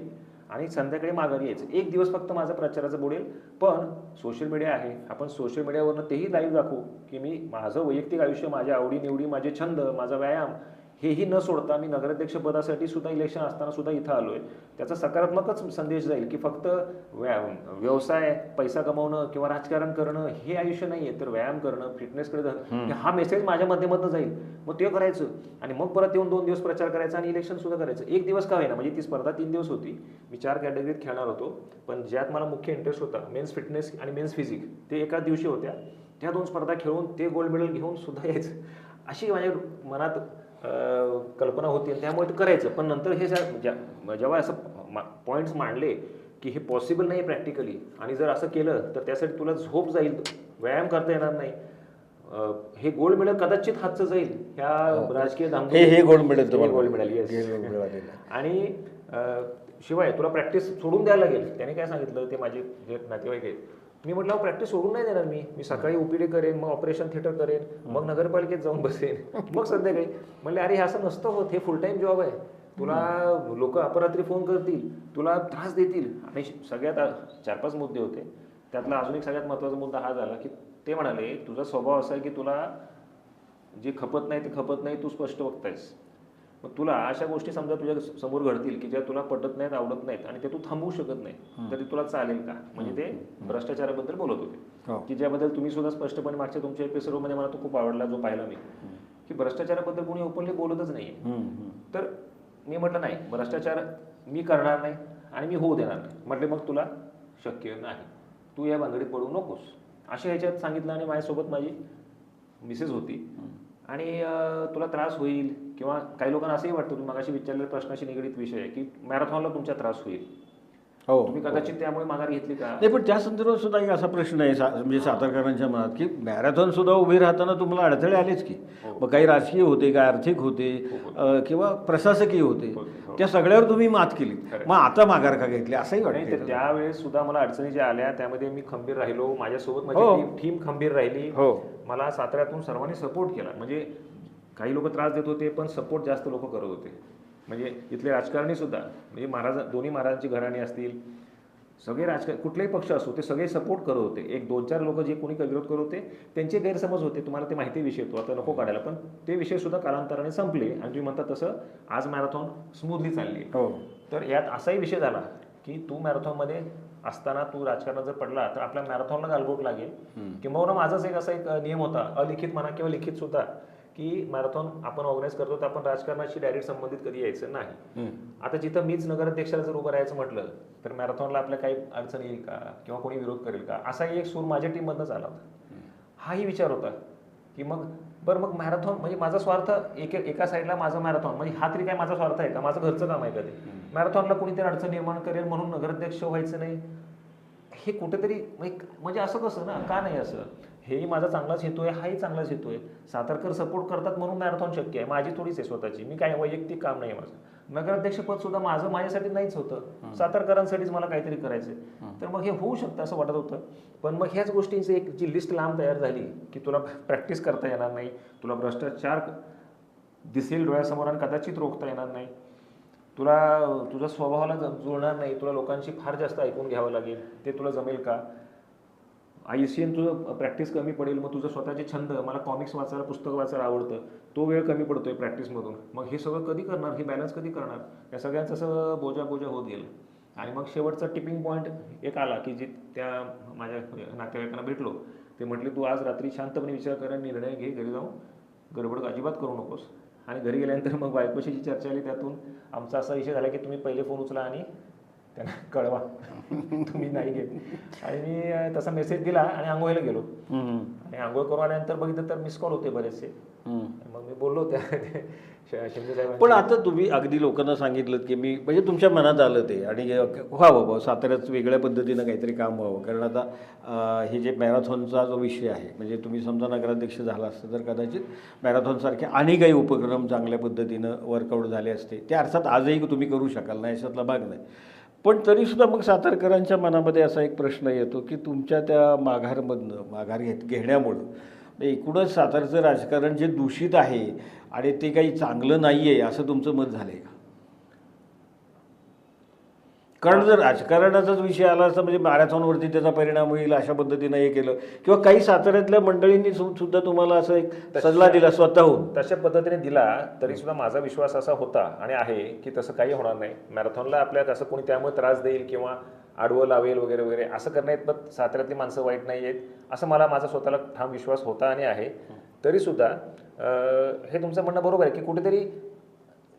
आणि संध्याकाळी माघारी यायचं. एक दिवस फक्त माझं प्रचाराचं बुडेल. पण सोशल मीडिया आहे, आपण सोशल मीडियावरनं तेही लाईव्ह दाखवू की मी माझं वैयक्तिक आयुष्य, माझ्या आवडीनिवडी, माझे छंद, माझा व्यायाम हेही न सोडता मी नगराध्यक्ष पदासाठी सुद्धा इलेक्शन असताना सुद्धा इथं आलोय. त्याचा सकारात्मकच संदेश जाईल की फक्त व्यवसाय, पैसा कमवणं किंवा राजकारण करणं हे आयुष्य नाहीये, तर व्यायाम करणं, फिटनेसकडे जाणं, हा मेसेज माझ्या माध्यमातून जाईल. मग ते करायचं आणि मग परत येऊन 2 दिवस प्रचार करायचा आणि इलेक्शन सुद्धा करायचं. एक दिवस का होईना, म्हणजे ती स्पर्धा 3 दिवस होती. मी 4 कॅटेगरीत खेळणार होतो, पण ज्यात मला मुख्य इंटरेस्ट होता मेन्स फिटनेस आणि मेन्स फिजिक, ते एका दिवशी होत्या. त्या 2 स्पर्धा खेळून ते गोल्ड मेडल घेऊन सुद्धा यायचं, अशी माझ्या मनात कल्पना होती. त्यामुळे ते करायचं. पण नंतर हे जेव्हा असं पॉईंट्स मांडले की हे पॉसिबल नाही प्रॅक्टिकली, आणि जर असं केलं तर त्यासाठी तुला झोप जाईल, व्यायाम करता येणार नाही, हे गोल्ड मेडल कदाचित हातचं जाईल, ह्या राजकीय हे गोल्ड मेडल गोल्ड मेडल आणि शिवाय तुला प्रॅक्टिस सोडून द्यायला लागेल. त्याने काय सांगितलं, ते माझे जे नातेवाईक आहेत, मी म्हटलं प्रॅक्टिस सोडून नाही देणार मी सकाळी OPD करेन, मग ऑपरेशन थिएटर करेन, मग नगरपालिकेत जाऊन बसेन, मग संध्याकाळी. म्हणले अरे हे असं नसतं होत, हे फुल टाइम जॉब आहे. तुला लोक अपरात्री फोन करतील, तुला त्रास देतील. आणि सगळ्यात 4-5 मुद्दे होते. त्यातला अजून एक सगळ्यात महत्त्वाचा मुद्दा हा झाला की ते म्हणाले तुझा स्वभाव असा आहे की तुला जे खपत नाही ते खपत नाही, तू स्पष्ट बघतायस. मग तुला अशा गोष्टी समजा तुझ्या समोर घडतील की ज्या तुला पटत नाहीत, आवडत नाहीत आणि ते तू थांबवू शकत नाही, तरी तुला चालेल का? म्हणजे ते भ्रष्टाचाराबद्दल बोलत होते की ज्याबद्दल तुम्ही सुद्धा स्पष्टपणे मागच्या तुमच्या एपिसोडमध्ये मला तो खूप आवडला जो पाहिला मी, की भ्रष्टाचाराबद्दल कोणी ओपनली बोलतच नाहीये. तर मी म्हटलं नाही, भ्रष्टाचार मी करणार नाही आणि मी होऊ देणार नाही. म्हटले मग तुला शक्य नाही, तू या भानगडीत पडू नकोस, अशा ह्याच्यात सांगितलं. आणि माझ्यासोबत माझी मिसेस होती. आणि तुला त्रास होईल किंवा काही लोकांना असंही वाटतं, तुम्ही मगाशी विचारलेल्या प्रश्नाशी निगडीत विषय आहे की मॅरेथॉनला तुमचा त्रास होईल, तुम्ही कदाचित त्यामुळे माघारी घेतली का? नाही, पण त्या संदर्भात सुद्धा एक असा प्रश्न आहे म्हणजे सातारकरांच्या मनात की मॅरेथॉन सुद्धा उभी राहताना तुम्हाला अडथळे आलेच की. मग काही राजकीय होते, काही आर्थिक होते किंवा प्रशासकीय होते, त्या सगळ्यावर तुम्ही मात केली. मग आता माघार का घेतली असंही वाटतं? त्यावेळेस सुद्धा मला अडचणी ज्या आल्या त्यामध्ये मी खंबीर राहिलो, माझ्यासोबत माझी टीम खंबीर राहिली. मला साताऱ्यातून सर्वांनी सपोर्ट केला. म्हणजे काही लोक त्रास देत होते पण सपोर्ट जास्त लोक करत होते. म्हणजे इथले राजकारणी सुद्धा, म्हणजे दोन्ही महाराजांची घराणी असतील, सगळे राजकारणी कुठलाही पक्ष असो, ते सगळे सपोर्ट करत होते. 1-2-4 लोक जे कोणी विरोध करत होते त्यांचे गैरसमज होते, तुम्हाला ते माहिती विषय तो आता नको काढायला, पण ते विषय सुद्धा कालांतराने संपले. आणि तुम्ही म्हणता तसं आज मॅरेथॉन स्मूथली चालली. तर यात असाही विषय झाला की तू मॅरेथॉनमध्ये असताना तू राजकारणात जर पडला तर आपल्या मॅरेथॉनला गालबोट लागेल. किंबहुना माझाच एक असा एक नियम होता, अलिखित म्हणा किंवा लिखित सुद्धा, की मॅरेथॉन आपण ऑर्गनाईज करतो तर आपण राजकारणाशी डायरेक्ट संबंधित कधी यायचं नाही. आता जिथं मीच नगराध्यक्षाला जर उभं राहायचं म्हटलं तर मॅरेथॉनला आपल्या काही अडचण येईल का किंवा कोणी विरोध करेल का, असाही एक सूर माझ्या टीममधनंच आला होता. हाही विचार होता की मग मग मॅरेथॉन म्हणजे माझा स्वार्थ एका साईडला माझं मॅरेथॉन म्हणजे हा तरी काय माझा स्वार्थ आहे का, माझं घरचं काम आहे का ते. मॅरेथॉनला कोणीतरी अडचण निर्माण करेल म्हणून नगराध्यक्ष व्हायचं नाही, हे कुठेतरी म्हणजे असं कसं ना, का नाही असं. हेही माझा चांगलाच हेतू आहे, हाही चांगलाच हेतू आहे. सातारकर सपोर्ट करतात म्हणून मॅरेथॉन शक्य आहे, माझी थोडीच आहे स्वतःची. मी काय वैयक्तिक काम नाही माझं. नगराध्यक्षपद सुद्धा माझं माझ्यासाठी नाहीच होतं, सातारकरांसाठीच मला काहीतरी करायचंय. तर मग हे होऊ शकतं असं वाटत होतं. पण मग ह्याच गोष्टींची एक जी लिस्ट लांब तयार झाली की तुला प्रॅक्टिस करता येणार नाही, तुला भ्रष्टाचार दिसेल डोळ्यासमोर आणि कदाचित रोखता येणार नाही, तुला तुझ्या स्वभावाला जुळणार नाही, तुला लोकांशी फार जास्त ऐकून घ्यावं लागेल, ते तुला जमेल का, आयुष्यात तुझं प्रॅक्टिस कमी पडेल, मग तुझं स्वतःचे छंद, मला कॉमिक्स वाचायला पुस्तक वाचायला आवडतं, तो वेळ कमी पडतोय प्रॅक्टिसमधून, मग हे सगळं कधी करणार, हे बॅलन्स कधी करणार, या सगळ्यांचं असं बोजा होत गेलं. आणि मग शेवटचा टिपिंग पॉईंट एक आला की जे त्या माझ्या नातेवाईकांना भेटलो, ते म्हटले तू आज रात्री शांतपणे विचार कर, निर्णय घे, घरी जाऊन गडबड अजिबात करू नकोस. आणि घरी गेल्यानंतर मग बायकोशी जी चर्चा आली त्यातून आमचा असा विषय झाला की तुम्ही पहिले फोन उचला आणि त्यांना कळवा तुम्ही नाही घेत. आणि मी तसा मेसेज दिला आणि आंघोळीला गेलो. आणि आंघोळ करून आल्यानंतर बघितलं तर मिस कॉल होते बरेचसे. मग मी बोललो त्या शिंदे साहेब. पण आता तुम्ही अगदी लोकांना सांगितलं की मी म्हणजे तुमच्या मनात आलं ते आणि व्हावं बाबा साताऱ्यात वेगळ्या पद्धतीनं काहीतरी काम व्हावं. कारण आता हे जे मॅरेथॉनचा जो विषय आहे म्हणजे तुम्ही समजा नगराध्यक्ष झाला असतं तर कदाचित मॅरेथॉनसारखे आणि काही उपक्रम चांगल्या पद्धतीनं वर्कआउट झाले असते. ते अर्थात आजही तुम्ही करू शकाल नाही याच्यातला भाग नाही. पण तरीसुद्धा मग सातारकरांच्या मनामध्ये असा एक प्रश्न येतो की तुमच्या त्या माघार घेण्यामुळं एकूणच सातारचं राजकारण जे दूषित आहे आणि ते काही चांगलं नाही आहे असं तुमचं मत झालं आहे का? कारण जर राजकारणाचाच विषय आला असता म्हणजे मॅरेथॉनवरती त्याचा परिणाम होईल अशा पद्धतीनं हे केलं किंवा काही साताऱ्यातल्या मंडळींनी सुद्धा तुम्हाला असं एक सल्ला दिला स्वतःहून तशा पद्धतीने दिला तरी सुद्धा माझा विश्वास असा होता आणि आहे की तसं काही होणार नाही. मॅरेथॉनला आपल्याला असं कोणी त्यामुळे त्रास देईल किंवा आडवं लावेल वगैरे वगैरे असं करण्यात पण साताऱ्यातली माणसं वाईट नाही आहेत असं माझा स्वतःला ठाम विश्वास होता आणि आहे. तरीसुद्धा हे तुमचं म्हणणं बरोबर आहे की कुठेतरी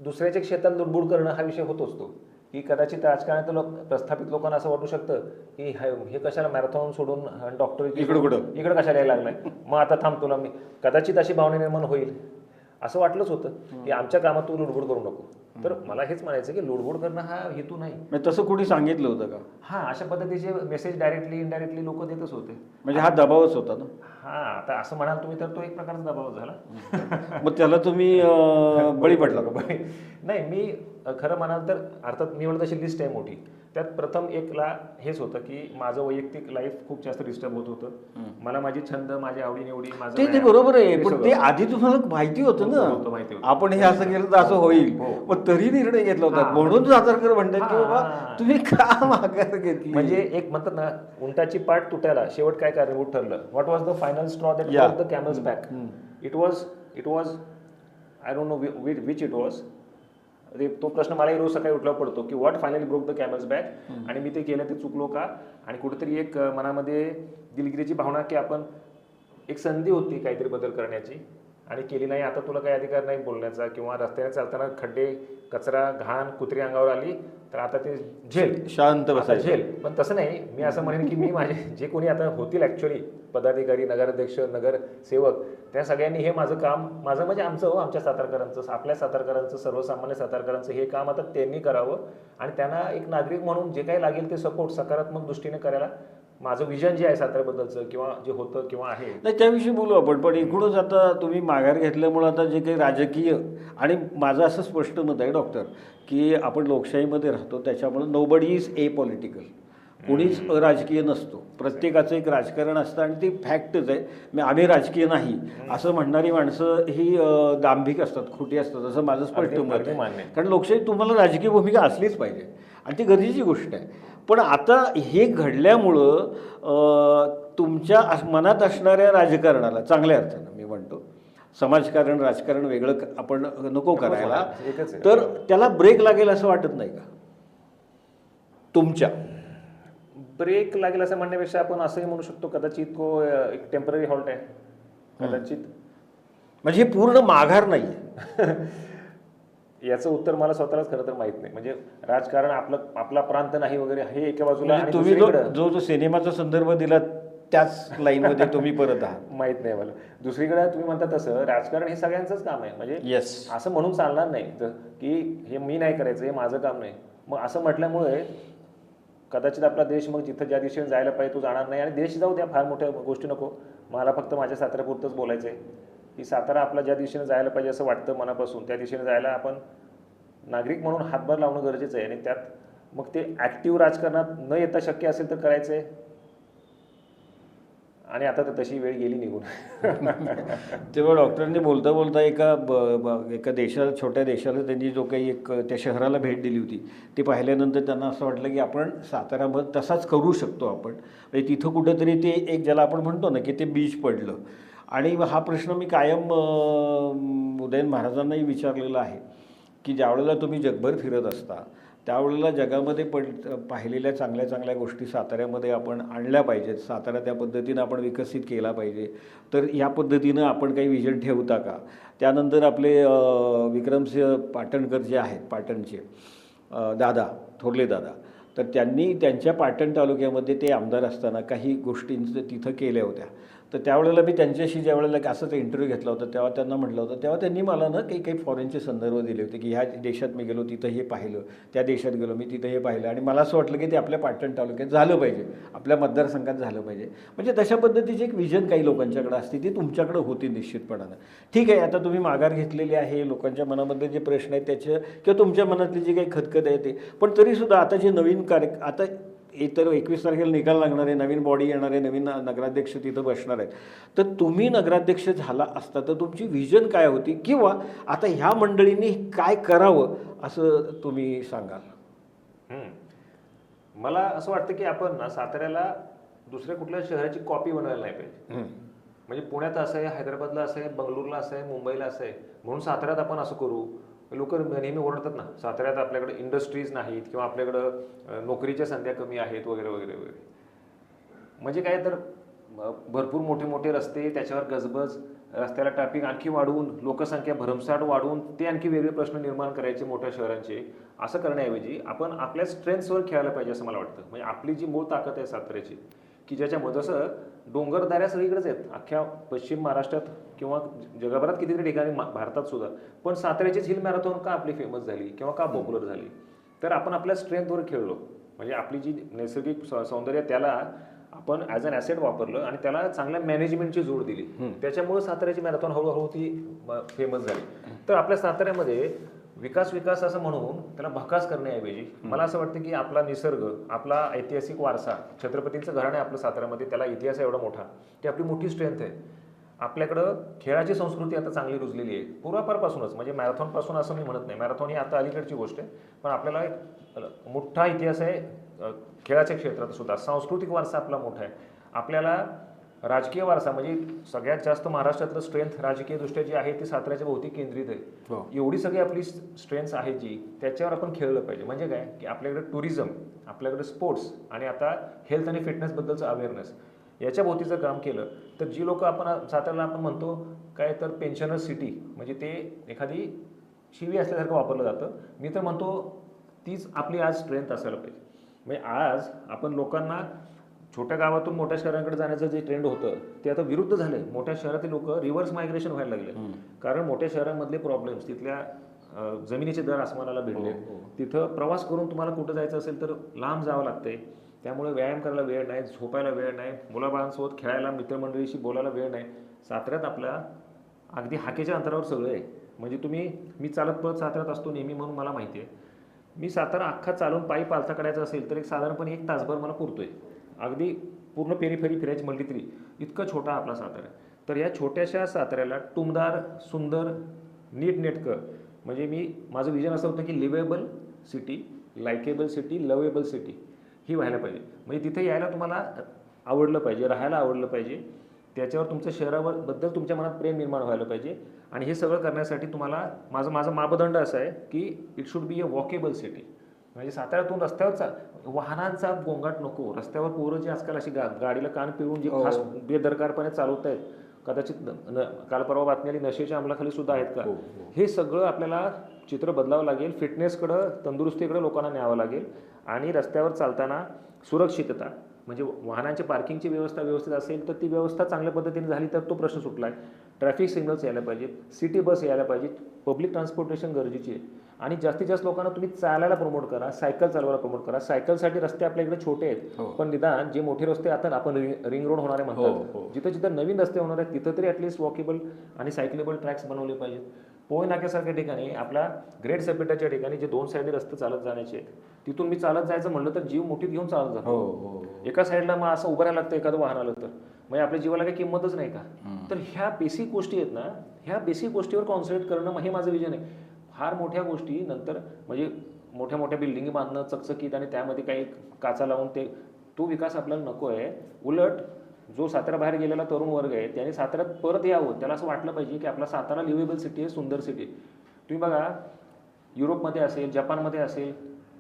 दुसऱ्याच्या क्षेत्रात लुडबुड करणं हा विषय होतोच तो की कदाचित राजकारणात प्रस्थापित लोकांना असं वाटू शकतं की हे कशाला मॅरेथॉन सोडून डॉक्टर इकडं कशाला यायला लागलाय, मग आता थांब तुला मी कदाचित अशी भावना निर्माण होईल असं वाटलंच होतं की आमच्या कामात तू लुडबुड करू नको. तर मला हेच म्हणायचं की लुडबुड करणं हा हेतू नाही. तसं कुणी सांगितलं होतं का? हा अशा पद्धतीचे मेसेज डायरेक्टली इनडायरेक्टली लोक देतच होते. म्हणजे हा दबावच होता ना? हा आता असं म्हणाल तुम्ही तर तो एक प्रकारचा दबाव झाला. मग त्याला तुम्ही बळी पडला का? नाही मी खरं म्हणाल तर अर्थात मी म्हणत तशी लिस्ट आहे मोठी. त्यात प्रथम एकला हेच होतं की माझं वैयक्तिक लाईफ खूप जास्त डिस्टर्ब होत होतं. मला माझी छंद माझी आवडीनिवडी ते बरोबर आहे पण ते आधी तुम्हाला माहिती होतं ना माहिती होतं आपण हे असं केलं तर असं होईल. मग तरी निर्णय घेतला होता म्हणून सातारकर म्हणतात की बाबा तुम्ही का माघार घेतली. म्हणजे एक म्हणतात ना उंटाची पाठ तुटायला शेवट काय कारणीभूत ठरलं. What was the final straw that broke the camels back. It was I don't know which it was. तो प्रश्न मलाही रोज सकाळी उठला पडतो की what finally broke the camels back. आणि मी ते केलं ते चुकलो का. आणि कुठेतरी एक मनामध्ये दिलगिरीची भावना की आपण एक संधी होती काहीतरी बदल करण्याची आणि केली नाही. आता तुला काही अधिकार नाही बोलण्याचा किंवा रस्त्याने चालताना खड्डे कचरा घाण कुत्री अंगावर आली तर आता ते झेल शांत बसायचं झेल. पण तसं नाही. मी असं म्हणेन की मी माझे जे कोणी आता होतील ॲक्च्युअली पदाधिकारी नगराध्यक्ष नगरसेवक त्या सगळ्यांनी हे माझं काम माझं म्हणजे आमचं आमच्या सातारकरांचं आपल्या सातारकरांचं सर्वसामान्य सातारकरांचं हे काम आता त्यांनी करावं आणि त्यांना एक नागरिक म्हणून जे काही लागेल ते सपोर्ट सकारात्मक दृष्टीने करायला माझं विजन जे आहे साताऱ्याबद्दलचं किंवा जे होतं किंवा आहे नाही त्याविषयी बोलू आपण. पण एकूणच आता तुम्ही माघार घेतल्यामुळं आता जे काही राजकीय आणि माझं असं स्पष्ट मत आहे डॉक्टर की आपण लोकशाहीमध्ये राहतो त्याच्यामुळं नोबडी इज ए पॉलिटिकल. कोणीच राजकीय नसतो. प्रत्येकाचं एक राजकारण असतं आणि ती फॅक्टच आहे. आम्ही राजकीय नाही असं म्हणणारी माणसं ही दांभिक असतात खोटी असतात असं माझं स्पष्ट मत आहे. कारण लोकशाही तुम्हाला राजकीय भूमिका असलीच पाहिजे आणि ती गरजेची गोष्ट आहे. पण आता हे घडल्यामुळं तुमच्या मनात असणाऱ्या राजकारणाला चांगल्या अर्थानं मी म्हणतो समाजकारण राजकारण वेगळं आपण नको करायला तर त्याला ब्रेक लागेल असं वाटत नाही का तुमच्या? ब्रेक लागेल असं म्हणण्यापेक्षा आपण असंही म्हणू शकतो कदाचित तो एक टेम्पररी हॉल्ट आहे कदाचित. म्हणजे हे पूर्ण माघार नाही. याचं उत्तर मला स्वतःलाच खरं तर माहित नाही. म्हणजे राजकारण आपला प्रांत नाही वगैरे हे एका बाजूला म्हणजे आणि तुम्ही दुसरीकडं जो सिनेमाचा संदर्भ दिला त्याच लाईनमध्ये तुम्ही परत आहात. माहित नाही मला. दुसरीकडे तुम्ही म्हणता तसं राजकारण हे सगळ्यांचंच काम आहे. म्हणजे येस. असं म्हणून चालणार नाही की हे मी नाही करायचं, हे माझं काम नाही. मग असं म्हटल्यामुळे कदाचित आपला देश मग जिथं ज्या दिशेने जायला पाहिजे तो जाणार नाही. आणि देश जाऊ द्या, फार मोठ्या गोष्टी नको. मला फक्त माझ्या साताऱ्यापुरतंच बोलायचं आहे की सातारा आपला ज्या दिशेने जायला पाहिजे असं वाटतं मनापासून, त्या दिशेने जायला आपण नागरिक म्हणून हातभार लावणं गरजेचं आहे. आणि त्यात मग ते ॲक्टिव्ह राजकारणात न येता शक्य असेल तर करायचं आहे. आणि आता तर तशी वेळ गेली निघून. तेव्हा डॉक्टरांनी बोलता बोलता एका छोट्या देशाला त्यांनी जो काही त्या शहराला भेट दिली होती ते पाहिल्यानंतर त्यांना असं वाटलं की आपण साताऱ्यामध्ये तसाच करू शकतो आपण. म्हणजे तिथं कुठंतरी ते एक ज्याला आपण म्हणतो ना की ते बीज पडलं. आणि हा प्रश्न मी कायम उदयन महाराजांनाही विचारलेला आहे की ज्यावेळेला तुम्ही जगभर फिरत असता त्यावेळेला जगामध्ये पाहिलेल्या चांगल्या चांगल्या गोष्टी साताऱ्यामध्ये आपण आणल्या पाहिजेत. सातारा त्या पद्धतीनं आपण विकसित केला पाहिजे. तर या पद्धतीनं आपण काही विजन ठेवता का? त्यानंतर आपले विक्रमसिंह पाटणकर जे आहेत पाटणचे दादा, थोरले दादा, तर त्यांनी त्यांच्या पाटण तालुक्यामध्ये ते आमदार असताना काही गोष्टींचं तिथं केल्या होत्या. तर त्यावेळेला मी त्यांच्याशी ज्यावेळेला असंच इंटरव्ह्यू घेतला होता तेव्हा त्यांना म्हटलं होतं, तेव्हा त्यांनी मला ना काही फॉरेनचे संदर्भ दिले होते की ह्या देशात मी गेलो तिथं हे पाहिलं, त्या देशात गेलो मी तिथं हे पाहिलं. आणि मला असं वाटलं की ते आपल्या पाटण तालुक्यात झालं पाहिजे, आपल्या मतदारसंघात झालं पाहिजे. म्हणजे तशा पद्धतीची एक विजन काही लोकांच्याकडे असते, ती तुमच्याकडे होती निश्चितपणानं. ठीक आहे, आता तुम्ही माघार घेतलेली आहे, लोकांच्या मनामध्ये जे प्रश्न आहेत त्याचं किंवा तुमच्या मनातली जी काही खतखत आहे ते, पण तरीसुद्धा आता जे नवीन आता तर 21 तारखेला निकाल लागणार आहे, नवीन बॉडी येणार आहे, नवीन नगराध्यक्ष तिथं बसणार आहेत. तर तुम्ही नगराध्यक्ष झाला असता तर तुमची विजन काय होती किंवा आता ह्या मंडळींनी काय करावं असं तुम्ही सांगाल? मला असं वाटतं की आपण ना साताऱ्याला दुसऱ्या कुठल्या शहराची कॉपी बनवायला नाही पाहिजे. म्हणजे पुण्यात असं आहे, हैदराबादला असं आहे, बंगळुरूला असं आहे, मुंबईला असं आहे म्हणून साताऱ्यात आपण असं करू. लोक नेहमी ओरडतात ना साताऱ्यात आपल्याकडे इंडस्ट्रीज नाहीत किंवा आपल्याकडं नोकरीच्या संध्या कमी आहेत वगैरे वगैरे वगैरे. म्हणजे काय तर भरपूर मोठे मोठे रस्ते, त्याच्यावर गजबज, रस्त्याला ट्रॅफिक आणखी वाढवून, लोकसंख्या भरमसाठ वाढवून ते आणखी वेगळे प्रश्न निर्माण करायचे मोठ्या शहरांचे. असं करण्याऐवजी आपण आपल्या स्ट्रेंथ्सवर खेळायला पाहिजे असं मला वाटतं. म्हणजे आपली जी मूळ ताकद आहे साताऱ्याची की ज्याच्यामुळे जसं डोंगरदऱ्या सगळीकडेच आहेत अख्ख्या पश्चिम महाराष्ट्रात किंवा जगभरात कितीतरी ठिकाणी भारतात सुद्धा, पण साताऱ्याचीच हिल मॅरेथॉन का आपली फेमस झाली किंवा का पॉप्युलर झाली? तर आपण आपल्या स्ट्रेंथवर खेळलो. म्हणजे आपली जी नैसर्गिक सौंदर्य त्याला आपण ॲज अन ॲसेट वापरलं आणि त्याला चांगल्या मॅनेजमेंटची जोड दिली. त्याच्यामुळे साताऱ्याची मॅरेथॉन हळूहळू ती फेमस झाली. तर आपल्या साताऱ्यामध्ये विकास असं म्हणून त्याला भकास करण्याऐवजी मला असं वाटतं की आपला निसर्ग, आपला ऐतिहासिक वारसा, छत्रपतींचं घराणं आहे आपलं साताऱ्यामध्ये, त्याला इतिहास एवढा मोठा की आपली मोठी स्ट्रेंथ आहे. आपल्याकडं खेळाची संस्कृती आता चांगली रुजलेली आहे पूर्वापारपासूनच. म्हणजे मॅरेथॉनपासून असं मी म्हणत नाही, मॅरेथॉन ही आता अलीकडची गोष्ट आहे, पण आपल्याला एक मोठा इतिहास आहे खेळाच्या क्षेत्रात सुद्धा. सांस्कृतिक वारसा आपला मोठा आहे. आपल्याला राजकीय वारसा म्हणजे सगळ्यात जास्त महाराष्ट्रातलं स्ट्रेंथ राजकीय दृष्ट्या जी आहे ती साताऱ्याच्या भोवती केंद्रित आहे. एवढी सगळी आपली स्ट्रेंथ आहे जी, त्याच्यावर आपण खेळलं पाहिजे. म्हणजे काय की आपल्याकडे टुरिझम, आपल्याकडे स्पोर्ट्स आणि आता हेल्थ आणि फिटनेसबद्दलचं अवेअरनेस, याच्या भोवतीचं काम केलं तर जी लोक आपण साताऱ्याला आपण म्हणतो काय तर पेन्शनर सिटी, म्हणजे ते एखादी शिवी असल्यासारखं वापरलं जातं. मी तर म्हणतो तीच आपली आज स्ट्रेंथ असायला पाहिजे. म्हणजे आज आपण लोकांना छोट्या गावातून मोठ्या शहरांकडे जाण्याचं जे ट्रेंड होतं ते आता विरुद्ध झालंय. मोठ्या शहरातील लोक रिव्हर्स मायग्रेशन व्हायला लागले. कारण मोठ्या शहरांमधले प्रॉब्लेम्स, तिथल्या जमिनीचे दर आसमानाला भिडले. तिथं प्रवास करून तुम्हाला कुठं जायचं असेल तर लांब जावं लागतंय. त्यामुळे व्यायाम करायला वेळ नाही, झोपायला वेळ नाही, मुलाबाळांसोबत खेळायला, मित्रमंडळीशी बोलायला वेळ नाही. साताऱ्यात आपल्या अगदी हाकेच्या अंतरावर सगळं आहे. म्हणजे मी चालत पळत साताऱ्यात असतो नेहमी म्हणून मला माहिती आहे. मी सातारा अख्खा चालून पायी पालथा काढायचा असेल तर साधारणपणे 1 तासभर मला पुरतोय. अगदी पूर्ण पेरीफेरी फिरायची म्हणली तरी इतकं छोटा आपला सातारा. तर या छोट्याशा साताऱ्याला टुमदार, सुंदर, नीटनेटकं, म्हणजे माझं विजन असं होतं की liveable city, likeable city, lovable city ही व्हायला पाहिजे. म्हणजे तिथे यायला तुम्हाला आवडलं पाहिजे, राहायला आवडलं पाहिजे, त्याच्यावर तुमच्या शहराबद्दल तुमच्या मनात प्रेम निर्माण व्हायला पाहिजे. आणि हे सगळं करण्यासाठी तुम्हाला माझा मापदंड असा आहे की it should be a walkable city. म्हणजे साताऱ्यातून रस्त्यावर वाहनांचा गोंगाट नको, रस्त्यावर पोरं जे आजकाल अशी गाडीला कान पिळून जे खास बेदरकारपणे चालवत आहेत, कदाचित काल परवा बातमी आली नशेच्या अंमलाखाली सुद्धा आहेत का, हे सगळं आपल्याला चित्र बदलावं लागेल. फिटनेसकडं, तंदुरुस्तीकडे लोकांना न्यावं लागेल. आणि रस्त्यावर चालताना सुरक्षितता म्हणजे वाहनांची पार्किंगची व्यवस्था व्यवस्थित असेल तर ती व्यवस्था चांगल्या पद्धतीने झाली तर तो प्रश्न सुटला आहे. ट्रॅफिक सिग्नल्स यायला पाहिजेत, सिटी बस यायला पाहिजेत, पब्लिक ट्रान्सपोर्टेशन गरजेची आहे. आणि जास्तीत जास्त लोकांना तुम्ही चालायला प्रमोट करा, सायकल चालवायला प्रमोट करा. सायकलसाठी रस्ते आपल्या इकडे छोटे आहेत, पण निदान जे मोठे रस्ते आता आपण रिंग रोड होणारे म्हणतात, जिथं जिथं नवीन रस्ते होणार आहेत तिथं तरी ॲटलिस्ट वॉकेबल आणि सायकलेबल ट्रॅक्स बनवले पाहिजेत. पोय नाक्यासारख्या ठिकाणी, आपल्या ग्रेट सपेटाच्या ठिकाणी जे 2 साईडने रस्ते चालत जाण्याचे आहेत, तिथून मी चालत जायचं म्हणलं तर जीव मोठीत घेऊन चालत जातो. एका साईडला मग असं उभं राहायला लागतं एखादं वाहन आलं तर, म्हणजे आपल्या जीवाला काही किंमतच नाही का. तर ह्या बेसिक गोष्टी आहेत ना, ह्या बेसिक गोष्टीवर कॉन्सन्ट्रेट करणं हे माझं विजन आहे. फार मोठ्या गोष्टी नंतर म्हणजे मोठ्या मोठ्या बिल्डिंगी बांधणं चकचकीत आणि त्यामध्ये काही काचा लावून तो विकास आपल्याला नको आहे. उलट जो सातारा बाहेर गेलेला तरुण वर्ग आहे त्याने साताऱ्यात परत यावं. त्याला असं वाटलं पाहिजे की आपला सातारा लिव्हेबल सिटी आहे, सुंदर सिटी. तुम्ही बघा, युरोपमध्ये असेल, जपानमध्ये असेल,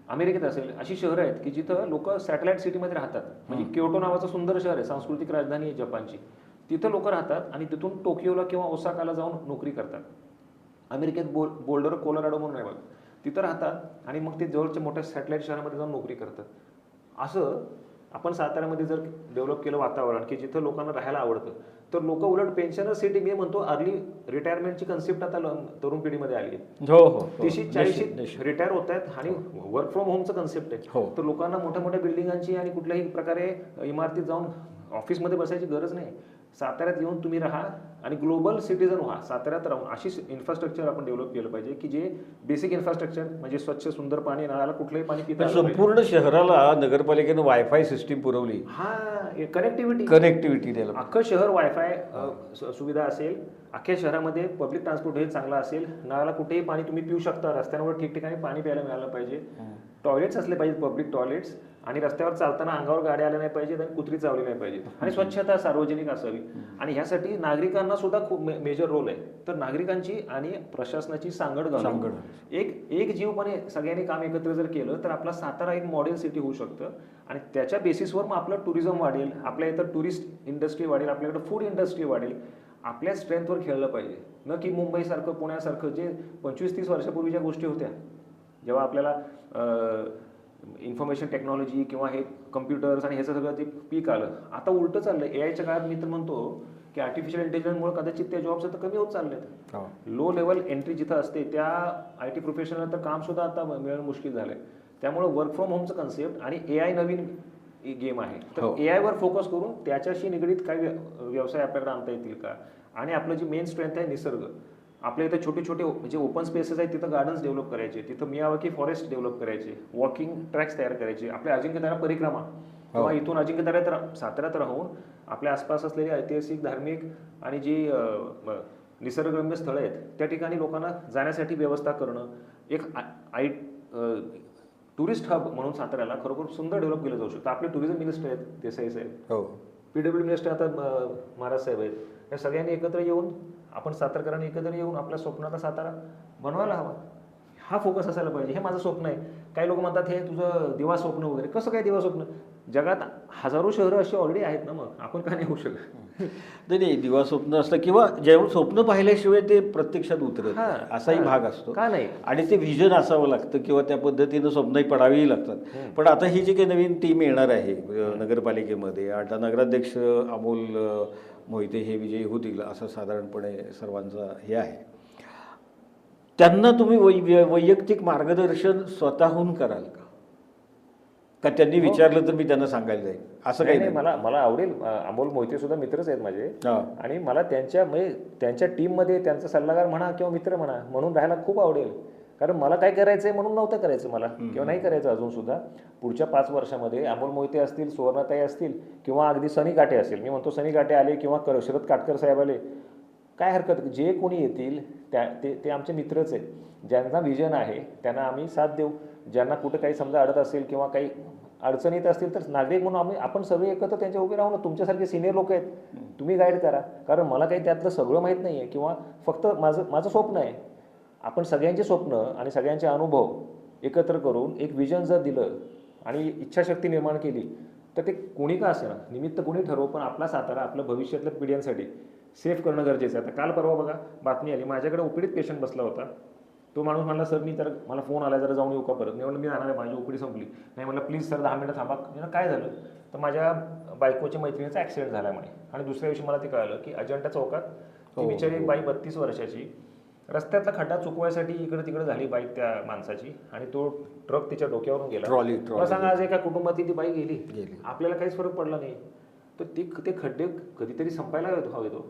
अमेरिकेत असेल, अशी शहरं आहेत की जिथं लोक सॅटेलाइट सिटीमध्ये राहतात. म्हणजे क्योटो नावाचं सुंदर शहर आहे, सांस्कृतिक राजधानी आहे जपानची. तिथं लोक राहतात आणि तिथून टोकियोला किंवा ओसाकाला जाऊन नोकरी करतात. अमेरिकेत बोल्डर कोलोराडो म्हणून आहे बघा, तिथं राहतात आणि मग ते जवळच्या मोठ्या सॅटेलाइट शहरामध्ये जाऊन नोकरी करतात. असं आपण साताऱ्यामध्ये जर डेव्हलप केलं वातावरण की जिथं लोकांना राहायला आवडतं, तर लोक उलट पेन्शनर सिटी, मी म्हणतो अर्ली रिटायरमेंटची कन्सेप्ट आता तरुण पिढीमध्ये आली आहे. 30-40 रिटायर होत आहेत आणि वर्क फ्रॉम होमचं कन्सेप्ट आहे. तर लोकांना मोठ्या मोठ्या बिल्डिंगांची आणि कुठल्याही प्रकारे इमारतीत जाऊन ऑफिसमध्ये बसायची गरज नाही. साताऱ्यात येऊन तुम्ही राहा आणि ग्लोबल सिटीजन व्हा. साताऱ्यात राहून अशी इन्फ्रास्ट्रक्चर आपण डेव्हलप केलं पाहिजे की जे बेसिक इन्फ्रास्ट्रक्चर म्हणजे स्वच्छ सुंदर पाणी, नळाला कुठलंही पाणी पिता संपूर्ण शहराला नगरपालिकेनं वायफाय सिस्टीम पुरवली. हा, कनेक्टिव्हिटी द्यायला, अख्खं शहर वायफाय सुविधा असेल, अख्ख्या शहरामध्ये पब्लिक ट्रान्सपोर्ट हे चांगलं असेल, नळाला कुठेही पाणी तुम्ही पिऊ शकता, रस्त्यांवर ठिकठिकाणी पाणी प्यायला मिळालं पाहिजे, टॉयलेट्स असले पाहिजेत, पब्लिक टॉयलेट्स, आणि रस्त्यावर चालताना अंगावर गाड्या आल्या नाही पाहिजेत आणि कुत्री चावली नाही पाहिजे, आणि स्वच्छता सार्वजनिक असावी. आणि ह्यासाठी नागरिकांना सुद्धा खूप मेजर रोल आहे. तर नागरिकांची आणि प्रशासनाची सांगड घालून एक जीवपणे सगळ्यांनी काम एकत्र जर केलं तर आपला सातारा एक मॉडेल सिटी होऊ शकतं. आणि त्याच्या बेसिसवर मग आपलं टुरिझम वाढेल, आपल्या इथं टुरिस्ट इंडस्ट्री वाढेल, आपल्याकडे फूड इंडस्ट्री वाढेल. आपल्या स्ट्रेंथवर खेळलं पाहिजे, न की मुंबईसारखं, पुण्यासारखं जे 25-30 वर्षापूर्वीच्या गोष्टी होत्या, जेव्हा आपल्याला इन्फॉर्मेशन टेक्नॉलॉजी किंवा हे कम्प्युटर्स आणि ह्याचं सगळं जे पीक आलं, आता उलटं चाललं. एआयच्या काळात मी तर म्हणतो की आर्टिफिशियल इंटेलिजन्समुळे कदाचित त्या जॉब्स आता कमी होत चाललेत. लो लेवल एंट्री जिथं असते त्या IT प्रोफेशनल तर काम सुद्धा आता मिळणं मुश्किल झालंय. त्यामुळे वर्क फ्रॉम होमचं कन्सेप्ट आणि AI नवीन गेम आहे. तर AI वर फोकस करून त्याच्याशी निगडीत काही व्यवसाय आपल्याकडे आणता येतील का. आणि आपलं जी मेन स्ट्रेंथ आहे निसर्ग, आपल्या इथं छोटे छोटे म्हणजे ओपन स्पेसेस आहेत, तिथं गार्डन्स डेव्हलप करायचे, तिथं मियावाकी फॉरेस्ट डेव्हलप करायचे, वॉकिंग ट्रॅक्स तयार करायचे, आपल्या अजिंक्यतारा परिक्रमा किंवा इथून अजिंक्यताऱ्यात साताऱ्यात राहून आपल्या आसपास असलेली ऐतिहासिक, धार्मिक आणि जी निसर्गरम्य स्थळं आहेत त्या ठिकाणी लोकांना जाण्यासाठी व्यवस्था करणं. एक टुरिस्ट हब म्हणून साताऱ्याला खरोखर सुंदर डेव्हलप केलं जाऊ शकतं. आपले टुरिझम मिनिस्टर आहेत देसाई साहेब, PW मिनिस्टर आता महाराज साहेब आहेत. या सगळ्यांनी एकत्र येऊन, आपण सातारकरांनी एकत्र येऊन आपल्या स्वप्नाचा सातारा बनवायला हवा. हा फोकस असायला पाहिजे. हे माझं स्वप्न आहे. काही लोक म्हणतात हे तुझं दिवा स्वप्न वगैरे. कसं काय दिवा स्वप्न? जगात हजारो शहरं अशी ऑलरेडी आहेत ना, मग आपण का नाही होऊ शकत? नाही, दिवा स्वप्न असतं किंवा जेव्हा स्वप्न पाहिल्याशिवाय ते प्रत्यक्षात उतरत असाही भाग असतो का नाही. आणि ते व्हिजन असावं लागतं किंवा त्या पद्धतीनं स्वप्नही पडावीही लागतात. पण आता ही जी काही नवीन टीम येणार आहे नगरपालिकेमध्ये, आता नगराध्यक्ष अमोल मोहिते हे विजयी होतील असं साधारणपणे सर्वांचा हे आहे. त्यांना तुम्ही वैयक्तिक मार्गदर्शन स्वतःहून कराल का त्यांनी विचारलं तर मी त्यांना सांगायला जाईल असं काही नाही? मला आवडेल. अमोल मोहिते सुद्धा मित्रच आहेत माझे, आणि मला त्यांच्या टीममध्ये त्यांचा सल्लागार म्हणा किंवा मित्र म्हणा म्हणून राहायला खूप आवडेल. कारण मला काय करायचंय म्हणून नव्हतं करायचं मला, किंवा नाही करायचं अजून सुद्धा. पुढच्या 5 वर्षामध्ये अमोल मोहिते असतील, सुवर्णाताई असतील, किंवा अगदी सनी काटे असेल. मी म्हणतो सनी काटे आले किंवा शरद काटकर साहेब आले, काय हरकत, जे कोणी येतील ते आमचे मित्रच आहेत. ज्यांना विजन आहे त्यांना आम्ही साथ देऊ. ज्यांना कुठं काही समजा अडत असेल किंवा काही अडचणीत असतील तर नागरिक म्हणून आपण सगळे एकत्र त्यांच्या उभे राहू ना. तुमच्यासारखे सिनियर लोक आहेत, तुम्ही गाईड करा. कारण मला काही त्यातलं सगळं माहीत नाही आहे, किंवा फक्त माझं स्वप्न आहे. आपण सगळ्यांचे स्वप्न आणि सगळ्यांचे अनुभव एकत्र करून एक विजन जर दिलं आणि इच्छाशक्ती निर्माण केली तर ते कोणी का असेना, निमित्त कोणी ठरवू, पण आपला सातारा आपल्या भविष्यातल्या पिढ्यांसाठी सेफ करणं गरजेचं आहे. आता काल परवा बघा बातमी आली, माझ्याकडे ओपीडीत पेशंट बसला होता. तो माणूस म्हणला, सर मी तर मला फोन आला, जरा जाऊन येऊ का परत? मी म्हणलं मी जाणार आहे, माझी ओपीडी संपली. नाही म्हणलं प्लीज सर 10 मिनिटं थांबा. म्हणजे काय झालं तर माझ्या बायकोच्या मैत्रिणीचा ॲक्सिडेंट झाला म्हणे. आणि दुसऱ्या दिवशी मला ते कळलं की अजंठा चौकात ती बिचारी बाई 32 वर्षाची रस्त्यातला खड्डा चुकवायसाठी इकडे तिकडे झाली बाईक त्या माणसाची, आणि तो ट्रक तिच्या डोक्यावरून गेला. ट्रॉली मला सांगा, आज एका कुटुंबातील ती बाई गेली, आपल्याला काहीच फरक पडला नाही. तर ते खड्डे कधीतरी संपायला हवे. तो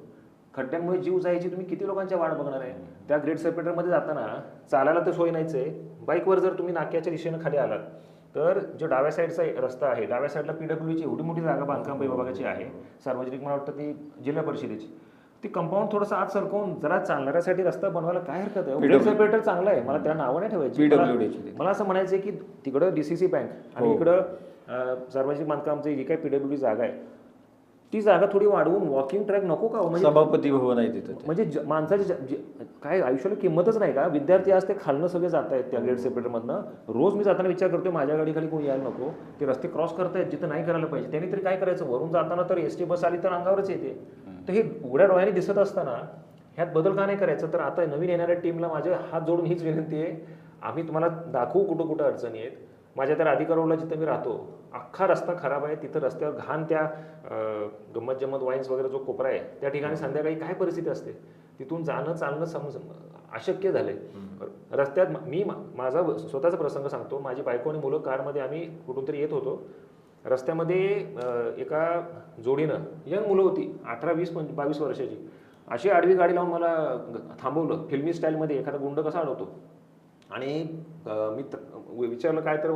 खड्ड्यांमुळे जीव जायची तुम्ही किती लोकांच्या वाट बघणार आहे? त्या ग्रेट सेपरेटरमध्ये जाताना चालायला तर सोय नाहीच आहे. बाईकवर जर तुम्ही नाक्याच्या दिशेनं खाली आलात तर जो डाव्या साईडचा रस्ता आहे, डाव्या साईडला PWDची एवढी मोठी जागा बांधकाम विभागाची आहे, सार्वजनिक, मला वाटतं ती जिल्हा परिषदेची. ती कंपाऊंड थोडंसं आत सरकवून जरा चालणाऱ्यासाठी रस्ता बनवायला काय हरकत आहे? ग्रेट सेपरेटर चांगला आहे, मला त्या नावं नाही ठेवायची. मला असं म्हणायचं आहे की तिकडं DCC बँक आणि इकडं सार्वजनिक बांधकामची जी काही PWD जागा आहे ती जागा थोडी वाढवून वॉकिंग ट्रॅक नको का? म्हणजे सभापती भवन आहे तिथं. म्हणजे माणसाची काय आयुष्याला किंमतच नाही का? विद्यार्थी आज ते खालनं सगळे जात आहेत त्या ग्रेट सेपरेटरमधनं. रोज मी जाताना विचार करतोय माझ्या गाडीखाली कोणी यायला नको. ते रस्ते क्रॉस करतायत जिथं नाही करायला पाहिजे. त्यांनी तरी काय करायचं? वरून जाताना तर ST बस आली तर अंगावरच येते. तर हे उघड्या डोळ्याने दिसत असताना ह्यात बदल का नाही करायचं? तर आता नवीन येणाऱ्या टीमला माझे हात जोडून हीच विनंती आहे, आम्ही तुम्हाला दाखवू कुठं कुठं अडचणी आहेत. माझ्या त्या राधिकारोडला जिथं मी राहतो अख्खा रस्ता खराब आहे. तिथं रस्त्यावर घाण, त्या गंमत जम्मत वाईन्स वगैरे जो कोपरा आहे त्या ठिकाणी संध्याकाळी काय परिस्थिती असते, तिथून जाणं चालणं अशक्य झालंय. रस्त्यात मी माझा स्वतःचा प्रसंग सांगतो. माझी बायको आणि मुलं कारमध्ये आम्ही कुठून तरी येत होतो. रस्त्यामध्ये एका जोडीनं यंग मुलं होती 18, 20, 22 वर्षाची, अशी आडवी गाडी लावून मला थांबवलं. फिल्मी स्टाईलमध्ये एखादा गुंड कसा अडवतो. आणि मी विचारलं काय, तर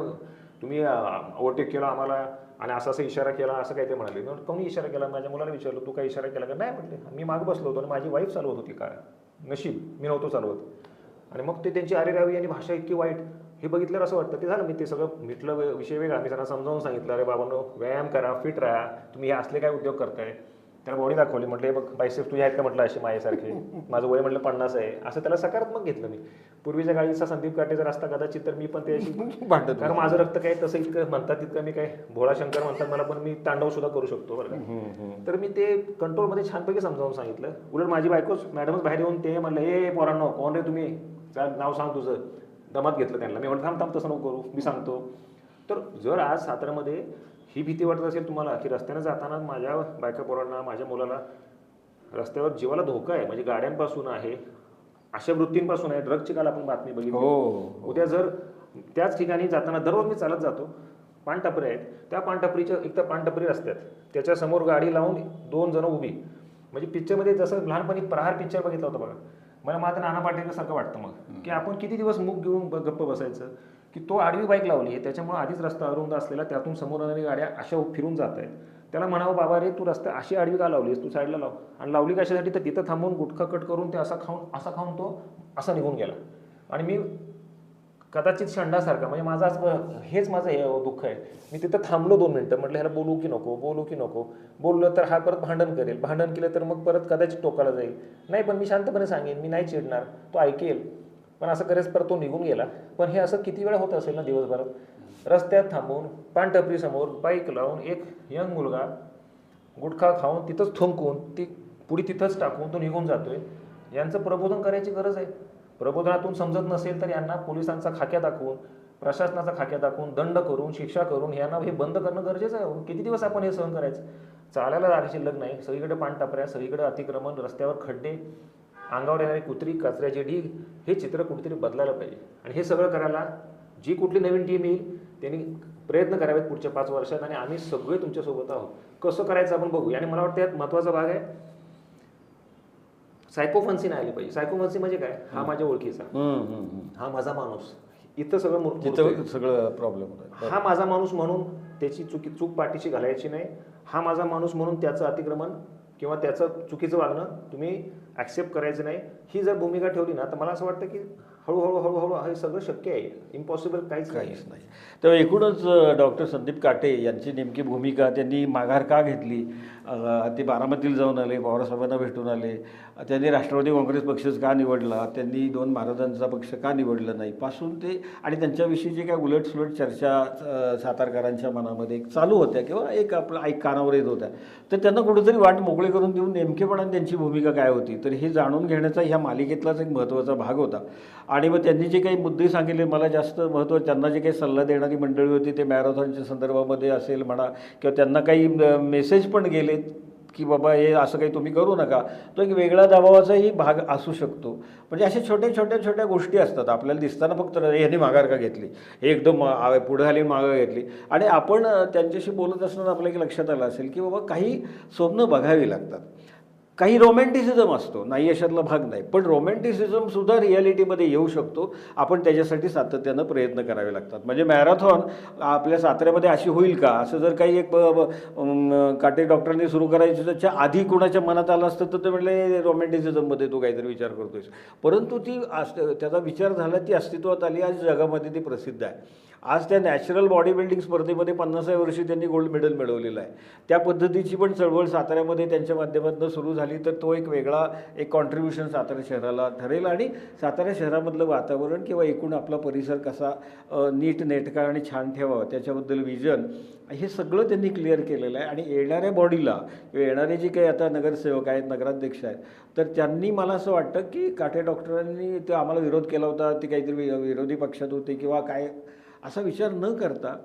तुम्ही ओव्हरटेक केला आम्हाला आणि असा इशारा केला असं काय ते म्हणाले. कोणी इशारा केला? माझ्या मुलाला विचारलं, तू काय इशारा केला का? नाही म्हटले, मी मागं बसलो होतो आणि माझी वाईफ चालवत होती कार. नशीब मी नव्हतो चालवत. आणि मग ते त्यांची आरेरावी आणि भाषा इतकी वाईट हे बघितल्यावर असं वाटतं. ते झालं, मी ते सगळं मिटलं, विषय वेगळा. मी त्यांना समजावून सांगितलं, अरे बाबांनो व्यायाम करा, फिट राहा, तुम्ही हे असले काय उद्योग करताय. त्याला बॉडी दाखवली, म्हटलं बघ बायसेप्स तुझ्या आहेत का? म्हटलं अशी माझ्यासारखे. माझं वय म्हटलं 50 आहे. असं त्याला सकारात्मक घेतलं मी. पूर्वीच्या काळीचा संदीप काटेचा रस्ता कदाचित तर मी पण त्याशी कारण माझं रक्त काय तसं इतकं म्हणतात तितकं मी काय भोळा शंकर म्हणतात मला, पण मी तांडव सुद्धा करू शकतो बरं का. तर मी ते कंट्रोलमध्ये छानपैकी समजावून सांगितलं. उलट माझी बायकोच मॅडमच बाहेर येऊन ते म्हणलं, ए पोरांनो कोण रे तुम्ही, नाव सांग तुझं. दमात घेतलं त्यांना. मी म्हटलं थांब तसं नको करू, मी सांगतो. तर जर आज साताऱ्यामध्ये ही भीती वाटत असेल तुम्हाला की रस्त्याने जाताना माझ्या बायका पोरांना, माझ्या मुलाला रस्त्यावर जीवाला धोका आहे, म्हणजे गाड्यांपासून आहे, अशा वृत्तींपासून आहे, ड्रगची काल आपण बातमी बघितली. उद्या जर त्याच ठिकाणी जाताना दररोज मी चालत जातो, पानटपरी आहेत, त्या पानटपरीच्या एक तर पानटपरी रस्त्यात त्याच्या समोर गाडी लावून 2 जण उभी, म्हणजे पिक्चरमध्ये जसं लहानपणी प्रहार पिक्चर बघितला होता बघा, मला मात्र नाना पाटेकर सारखं वाटतं मग की आपण किती दिवस मुख घेऊन गप्प बसायचं. की तो आडवी बाईक लावली आहे त्याच्यामुळे आधीच रस्ता अरुंद असलेला, त्यातून समोर येणारी गाड्या अशा फिरून जात आहेत. त्याला म्हणावं, बाबा रे तू रस्ता अशी आडवी का लावलीस, तू साईडला लाव. आणि लावली कशासाठी? तर तिथं थांबून गुटखा कट करून ते असा खाऊन तो असा निघून गेला. आणि मी कदाचित शंडासारखा, म्हणजे हेच माझं हे दुःख आहे. मी तिथं थांबलो 2 मिनिटं, म्हटलं ह्याला बोलू की नको. बोललं तर हा परत भांडण करेल, भांडण केलं तर मग परत कदाचित टोकाला जाईल. नाही, पण मी शांतपणे सांगेन, मी नाही चिडणार, तो ऐकेल. पण असं करेच परत तो निघून गेला. पण हे असं किती वेळा होत असेल ना दिवसभरात. रस्त्यात थांबून पानटपरी समोर बाईक लावून एक यंग मुलगा गुटखा खाऊन तिथंच थुंकून ती पुढे तिथंच टाकून तो निघून जातोय. यांचं प्रबोधन करायची गरज आहे. प्रबोधनातून समजत नसेल तर यांना पोलिसांचा खाक्या दाखवून, प्रशासनाचा खाक्या दाखवून, दंड करून, शिक्षा करून यांना हे बंद करणं गरजेचं आहे. किती दिवस आपण हे सहन करायचं? चालायला जागा शिल्लक नाही, सगळीकडे पानटपऱ्या, सगळीकडे अतिक्रमण, रस्त्यावर खड्डे, अंगावर येणारी कुत्री, कचऱ्याचे ढीग, हे चित्र कुठेतरी बदलायला पाहिजे. आणि हे सगळं करायला जी कुठली नवीन टीम येईल त्यांनी प्रयत्न करावेत पुढच्या 5 वर्षात, आणि आम्ही सगळे तुमच्यासोबत आहोत. कसं करायचं आपण बघू. आणि मला वाटतं यात महत्त्वाचा भाग आहे, सायकोफन्सी नाही आली पाहिजे. सायकोफन्सी म्हणजे काय? हा माझ्या ओळखीचा, हा माझा माणूस, इथं सगळं प्रॉब्लेम होतं. हा माझा माणूस म्हणून त्याची चूक पाठीशी घालायची नाही. हा माझा माणूस म्हणून त्याचं अतिक्रमण किंवा त्याचं चुकीचं वागणं तुम्ही ॲक्सेप्ट करायचं नाही. ही जर भूमिका ठेवली ना तर मला असं वाटतं की हळूहळू हळूहळू हे सगळं शक्य आहे. इम्पॉसिबल काहीच नाही. तर एकूणच डॉक्टर संदीप काटे यांची नेमकी भूमिका, त्यांनी माघार का घेतली, ते बारामतीला जाऊन आले, पवारसाहेबांना भेटून आले, त्यांनी राष्ट्रवादी काँग्रेस पक्षच का निवडला, त्यांनी दोन महाराजांचा पक्ष का निवडला नाही पासून ते, आणि त्यांच्याविषयी जे काय उलटसुलट चर्चा सातारकरांच्या मनामध्ये एक चालू होत्या किंवा एक आपलं ऐक कानावर येत होत्या, तर त्यांना कुठेतरी वाट मोकळी करून देऊन नेमकेपणाने त्यांची भूमिका काय होती, तर हे जाणून घेण्याचा ह्या मालिकेतलाच एक महत्त्वाचा भाग होता. आणि मग त्यांनी जे काही मुद्दे सांगितले, मला जास्त महत्त्व, त्यांना जे काही सल्ला देणारी मंडळी होती ते मॅरेथॉनच्या संदर्भामध्ये असेल म्हणा, किंवा त्यांना काही मेसेज पण गेले की बाबा हे असं काही तुम्ही करू नका, तो एक वेगळा दबावाचाही भाग असू शकतो. म्हणजे अशा छोट्या गोष्टी असतात आपल्याला दिसताना, फक्त ह्यांनी माघार का घेतली, हे एकदम पुढे आली मागं घेतली. आणि आपण त्यांच्याशी बोलत असताना आपल्याला लक्षात आलं असेल की बाबा काही स्वप्न बघावी लागतात, काही रोमॅन्टिसिझम असतो, नाही अशातला भाग नाही, पण रोमॅन्टिसिझमसुद्धा रिॲलिटीमध्ये येऊ शकतो. आपण त्याच्यासाठी सातत्यानं प्रयत्न करावे लागतात. म्हणजे मॅरेथॉन आपल्या साताऱ्यामध्ये अशी होईल का, असं जर काही एक काटे डॉक्टरांनी सुरू करायची त्याच्या आधी कुणाच्या मनात आलं असतं तर ते म्हटले रोमॅन्टिसिझममध्ये तू काहीतरी विचार करतोयस, परंतु ती त्याचा विचार झाला, ती अस्तित्वात आली, आज जगामध्ये ती प्रसिद्ध आहे. आज त्या नॅचरल बॉडी बिल्डिंग स्पर्धेमध्ये 50व्या वर्षी त्यांनी गोल्ड मेडल मिळवलेलं आहे. त्या पद्धतीची पण चळवळ साताऱ्यामध्ये त्यांच्या माध्यमातून सुरू झाली, तर तो एक वेगळा एक कॉन्ट्रीब्युशन सातारा शहराला ठरेल. आणि सातारा शहरामधलं वातावरण किंवा एकूण आपला परिसर कसा नीट नेटका आणि छान ठेवावा त्याच्याबद्दल विजन, हे सगळं त्यांनी क्लिअर केलेलं आहे. आणि येणाऱ्या बॉडीला किंवा येणारे जे काही आता नगरसेवक आहेत, नगराध्यक्ष आहेत, तर त्यांनी, मला असं वाटतं की काटे डॉक्टरांनी ते आम्हाला विरोध केला होता, ते काहीतरी विरोधी पक्षात होते किंवा काय, असा विचार न करता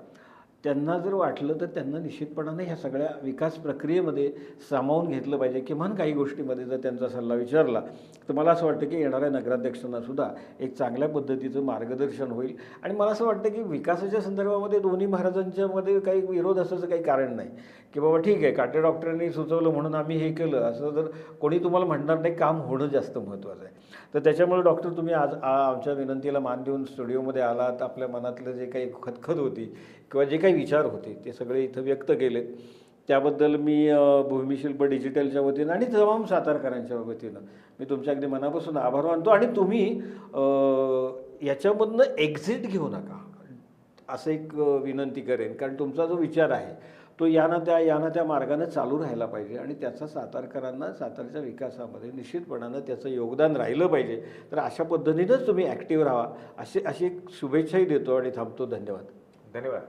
त्यांना जर वाटलं तर त्यांना निश्चितपणाने ह्या सगळ्या विकास प्रक्रियेमध्ये सामावून घेतलं पाहिजे. किमान काही गोष्टीमध्ये जर त्यांचा सल्ला विचारला तर मला असं वाटतं की येणाऱ्या नगराध्यक्षांनासुद्धा एक चांगल्या पद्धतीचं मार्गदर्शन होईल. आणि मला असं वाटतं की विकासाच्या संदर्भामध्ये दोन्ही महाराजांच्यामध्ये काही विरोध असायचं काही कारण नाही की बाबा ठीक आहे काटे डॉक्टरांनी सुचवलं म्हणून आम्ही हे केलं, असं जर कोणी तुम्हाला म्हणणार नाही. काम होणं जास्त महत्त्वाचं आहे. तर त्याच्यामुळे डॉक्टर, तुम्ही आज आमच्या विनंतीला मान देऊन स्टुडिओमध्ये आलात, आपल्या मनातलं जे काही खदखद होती किंवा जे काही विचार होते ते सगळे इथं व्यक्त केलेत, त्याबद्दल मी भूमिशिल्प डिजिटलच्या वतीनं आणि तमाम सातारकरांच्या वतीनं मी तुमच्या अगदी मनापासून आभार मानतो. आणि तुम्ही याच्यामधनं एक्झिट घेऊ नका असं एक विनंती करेन, कारण तुमचा जो विचार आहे तो याना त्या मार्गाने चालू राहायला पाहिजे आणि त्याचा सातारकरांना सातारच्या विकासामध्ये निश्चितपणानं त्याचं योगदान राहिलं पाहिजे. तर अशा पद्धतीनंच तुम्ही ॲक्टिव्ह राहा अशी एक शुभेच्छाही देतो आणि थांबतो. धन्यवाद. धन्यवाद.